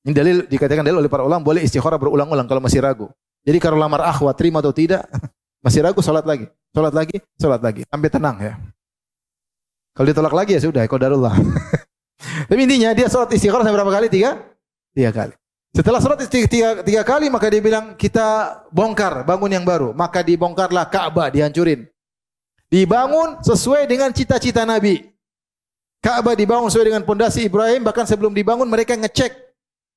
Ini dalil, dikatakan dalil oleh para ulama, boleh istikharah berulang-ulang kalau masih ragu. Jadi kalau lamar akhwat terima atau tidak, masih ragu, salat lagi. Salat lagi, salat lagi sampai tenang ya. Kalau ditolak lagi ya sudah, qadarullah. Tapi intinya dia salat istikharah sampai berapa kali? 3 kali. Setelah salat tiga kali, maka dia bilang, kita bongkar, bangun yang baru. Maka dibongkarlah Ka'bah, dihancurin. Dibangun sesuai dengan cita-cita Nabi. Ka'bah dibangun sesuai dengan pondasi Ibrahim. Bahkan sebelum dibangun mereka ngecek,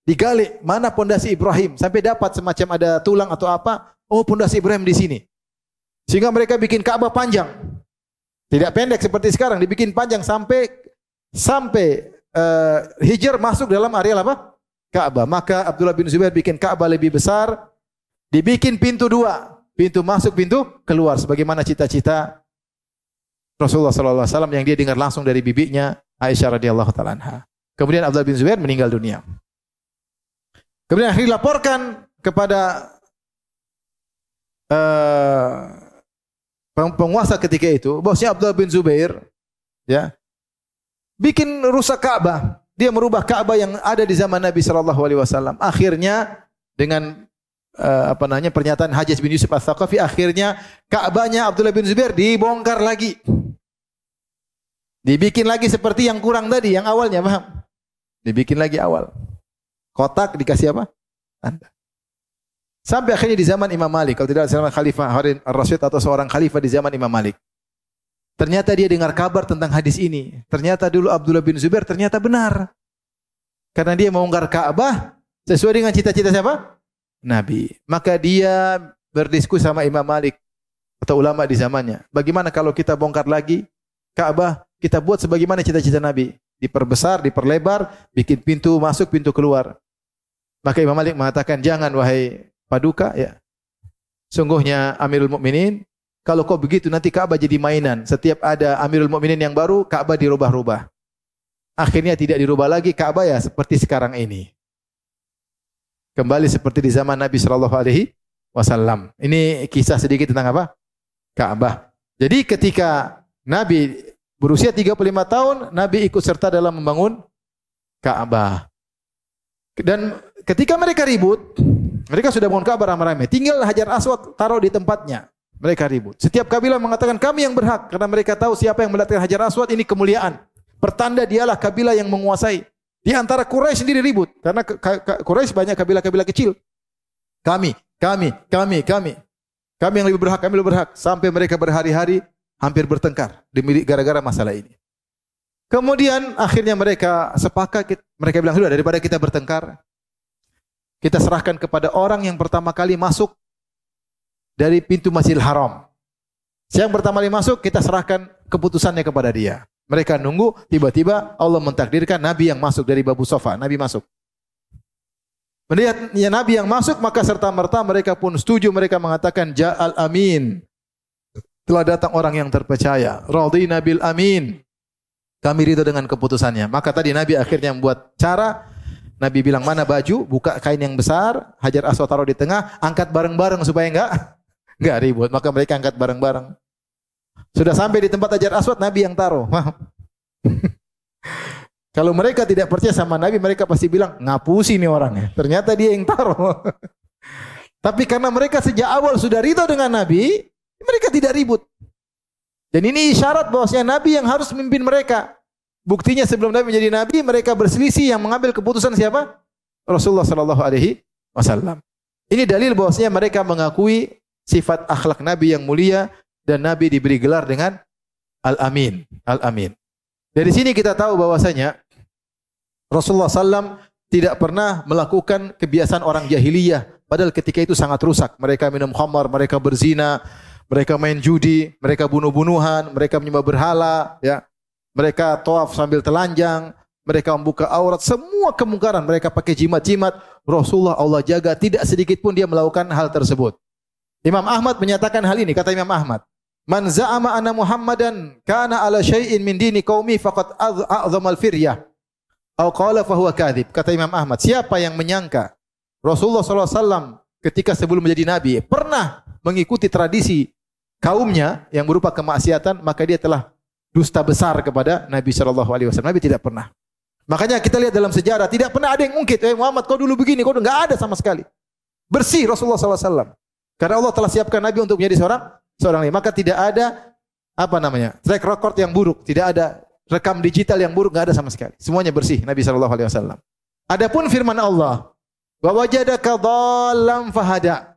digali mana pondasi Ibrahim, sampai dapat semacam ada tulang atau apa. Oh, pondasi Ibrahim di sini. Sehingga mereka bikin Ka'bah panjang. Tidak pendek seperti sekarang, dibikin panjang sampai Hijr masuk dalam area apa? Ka'bah. Maka Abdullah bin Zubair bikin Ka'bah lebih besar, dibikin pintu 2, pintu masuk, pintu keluar, sebagaimana cita-cita Rasulullah sallallahu alaihi wasallam yang dia dengar langsung dari bibinya Aisyah radhiyallahu taala anha. Kemudian Abdullah bin Zubair meninggal dunia. Kemudian akhirnya dilaporkan kepada penguasa ketika itu, bahwasanya Abdullah bin Zubair ya bikin rusak Ka'bah. Dia merubah Ka'bah yang ada di zaman Nabi sallallahu alaihi wasallam. Akhirnya dengan pernyataan Hajjaj bin Yusuf Ats-Tsaqafi, akhirnya Ka'bahnya Abdullah bin Zubair dibongkar lagi. Dibikin lagi seperti yang kurang tadi, yang awalnya, paham? Dibikin lagi awal. Kotak dikasih apa? Tanda. Sampai akhirnya di zaman Imam Malik, kalau tidak salah Khalifah Harun ar-Rasyid atau seorang khalifah di zaman Imam Malik. Ternyata dia dengar kabar tentang hadis ini. Ternyata dulu Abdullah bin Zubair ternyata benar. Karena dia membongkar Ka'bah sesuai dengan cita-cita siapa? Nabi. Maka dia berdiskusi sama Imam Malik atau ulama di zamannya. Bagaimana kalau kita bongkar lagi Ka'bah, kita buat sebagaimana cita-cita Nabi. Diperbesar, diperlebar, bikin pintu masuk, pintu keluar. Maka Imam Malik mengatakan, jangan wahai Paduka, ya. Sungguhnya Amirul Mukminin, kalau kau begitu nanti Ka'bah jadi mainan. Setiap ada Amirul Mukminin yang baru, Ka'bah dirubah-rubah. Akhirnya tidak dirubah lagi Ka'bah ya seperti sekarang ini. Kembali seperti di zaman Nabi sallallahu alaihi wasallam. Ini kisah sedikit tentang apa? Ka'bah. Jadi ketika Nabi berusia 35 tahun, Nabi ikut serta dalam membangun Ka'bah. Dan ketika mereka ribut, mereka sudah bangun Ka'bah ramai-ramai. Tinggal Hajar Aswad taruh di tempatnya. Mereka ribut. Setiap kabilah mengatakan kami yang berhak, karena mereka tahu siapa yang meletakkan Hajar Aswad ini kemuliaan. Pertanda dialah kabilah yang menguasai. Di antara Quraisy sendiri ribut, karena Quraisy banyak kabilah-kabilah kecil. Kami yang lebih berhak, kami lebih berhak. Sampai mereka berhari-hari hampir bertengkar gara-gara masalah ini. Kemudian akhirnya mereka sepakat, mereka bilang, sudah daripada kita bertengkar, kita serahkan kepada orang yang pertama kali masuk dari pintu Masjidil Haram. Siang pertama kali masuk, kita serahkan keputusannya kepada dia. Mereka nunggu, tiba-tiba Allah mentakdirkan Nabi yang masuk dari Babu Sofa. Nabi masuk. Melihat Nabi yang masuk, maka serta-merta mereka pun setuju. Mereka mengatakan, Ja'al Amin. Telah datang orang yang terpercaya. Radina bil Amin. Kami ridho dengan keputusannya. Maka tadi Nabi akhirnya membuat cara. Nabi bilang, mana baju, buka kain yang besar, Hajar Aswad taruh di tengah, angkat bareng-bareng supaya enggak ribut. Maka mereka angkat bareng-bareng. Sudah sampai di tempat Hajar Aswad, Nabi yang taruh. Kalau mereka tidak percaya sama Nabi, mereka pasti bilang, ngapusi nih orangnya. Ternyata dia yang taruh. Tapi karena mereka sejak awal sudah ridho dengan Nabi, mereka tidak ribut. Dan ini isyarat bahwasanya Nabi yang harus memimpin mereka. Buktinya sebelum Nabi menjadi Nabi, mereka berselisih, yang mengambil keputusan siapa? Rasulullah sallallahu alaihi wasallam. Ini dalil bahwasanya mereka mengakui sifat akhlak Nabi yang mulia dan Nabi diberi gelar dengan Al-Amin. Al-Amin. Dari sini kita tahu bahwasanya Rasulullah sallam tidak pernah melakukan kebiasaan orang jahiliyah. Padahal ketika itu sangat rusak. Mereka minum khamar, mereka berzina, mereka main judi, mereka bunuh-bunuhan, mereka menyembah berhala, ya. Mereka tawaf sambil telanjang, mereka membuka aurat, semua kemungkaran, mereka pakai jimat-jimat. Rasulullah Allah jaga, tidak sedikit pun dia melakukan hal tersebut. Imam Ahmad menyatakan hal ini, kata Imam Ahmad, "Man za'ama anna Muhammadan kana ala syai'in min dini qaumi faqad a'zamal firyah." Atau qala fa huwa kadzib. Kata Imam Ahmad, siapa yang menyangka Rasulullah sallallahu alaihi wasallam ketika sebelum menjadi nabi pernah mengikuti tradisi kaumnya yang berupa kemaksiatan, maka dia telah dusta besar kepada Nabi sallallahu alaihi wasallam. Nabi tidak pernah. Makanya kita lihat dalam sejarah tidak pernah ada yang ngungkit, Muhammad kau dulu begini, kau enggak ada sama sekali. Bersih Rasulullah sallallahu alaihi wasallam. Karena Allah telah siapkan Nabi untuk menjadi seorang nabi. Maka tidak ada track record yang buruk, tidak ada rekam digital yang buruk, enggak ada sama sekali. Semuanya bersih Nabi sallallahu alaihi wasallam. Adapun firman Allah, wa wajadaka dhallan fahada.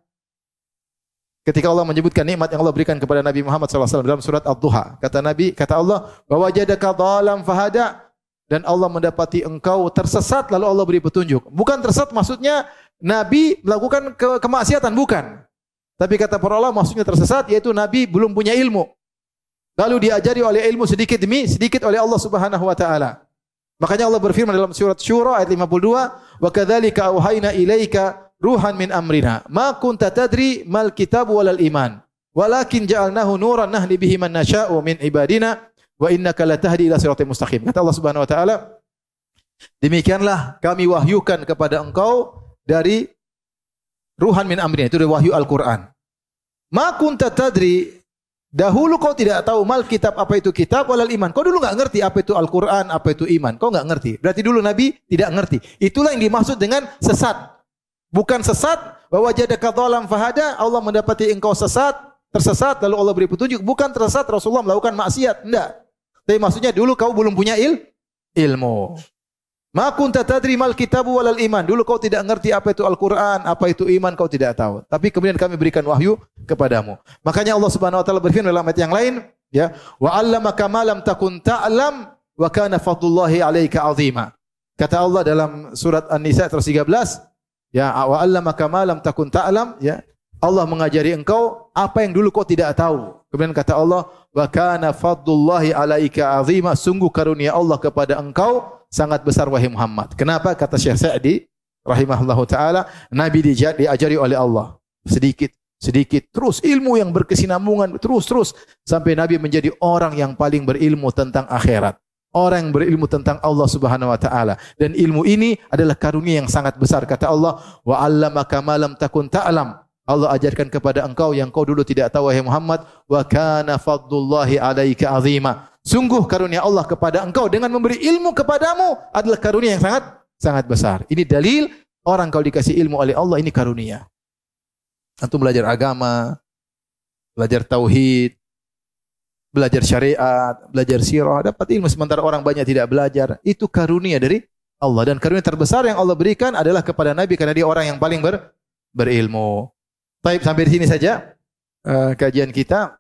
Ketika Allah menyebutkan nikmat yang Allah berikan kepada Nabi Muhammad SAW dalam surat Ad-Duha, kata Allah, wa wajadaka dhallan fahada, dan Allah mendapati engkau tersesat lalu Allah beri petunjuk. Bukan tersesat maksudnya Nabi melakukan kemaksiatan, bukan. Tapi kata para ulama maksudnya tersesat yaitu Nabi belum punya ilmu. Lalu diajari oleh ilmu sedikit demi sedikit oleh Allah Subhanahu wa taala. Makanya Allah berfirman dalam surat Syura ayat 52, wa kadzalika auhayna ilaika ruhan min amrina ma kunta tadri mal kitab walal iman walakin ja'alnahu nuran nahdi bihi man nasha'u min ibadina wa innaka latahdi ila siratal mustaqim. Kata Allah Subhanahu wa taala, demikianlah kami wahyukan kepada engkau dari ruhan min amrina, itu dari wahyu Al-Qur'an. Ma kunta tadri, dahulu kau tidak tahu mal kitab, apa itu kitab, walal iman. Kau dulu enggak ngerti apa itu Al-Qur'an, apa itu iman. Kau enggak ngerti. Berarti dulu Nabi tidak ngerti. Itulah yang dimaksud dengan sesat. Bukan sesat, bahwa wajadaka dhallan fahada, Allah mendapati engkau tersesat lalu Allah beri petunjuk. Bukan tersesat Rasulullah melakukan maksiat, enggak. Tapi maksudnya dulu kau belum punya ilmu. Ma kunta tadri mal kitabu walal iman. Dulu kau tidak ngerti apa itu Al-Qur'an, apa itu iman, kau tidak tahu. Tapi kemudian kami berikan wahyu kepadamu. Makanya Allah Subhanahu wa taala berfirman dalam ayat yang lain, ya, wa 'allamaka ma lam takun ta'lam wa kana fadlullahi 'alaika 'azima. Kata Allah dalam surat An-Nisa 113, ya, wa 'allamaka ma lam takun ta'lam, ya. Allah mengajari engkau apa yang dulu kau tidak tahu. Kemudian kata Allah, wa kana fadlullahi 'alaika 'azima. Sungguh karunia Allah kepada engkau sangat besar wahai Muhammad. Kenapa? Kata Syekh Sa'di rahimahullahu taala, Nabi diajari oleh Allah sedikit terus ilmu yang berkesinambungan terus sampai Nabi menjadi orang yang paling berilmu tentang akhirat. Orang yang berilmu tentang Allah Subhanahu wa taala, dan ilmu ini adalah karunia yang sangat besar. Kata Allah, wa 'allamaka ma lam takun ta'lam. Allah ajarkan kepada engkau yang kau dulu tidak tahu wahai Muhammad, wa kana fadlullahi 'alaika 'azima. Sungguh karunia Allah kepada engkau dengan memberi ilmu kepadamu adalah karunia yang sangat besar. Ini dalil orang kalau dikasih ilmu oleh Allah, ini karunia. Antum belajar agama, belajar tauhid, belajar syariat, belajar sirah, dapat ilmu sementara orang banyak tidak belajar. Itu karunia dari Allah, dan karunia terbesar yang Allah berikan adalah kepada Nabi karena dia orang yang paling berilmu. Baik, sampai di sini saja kajian kita.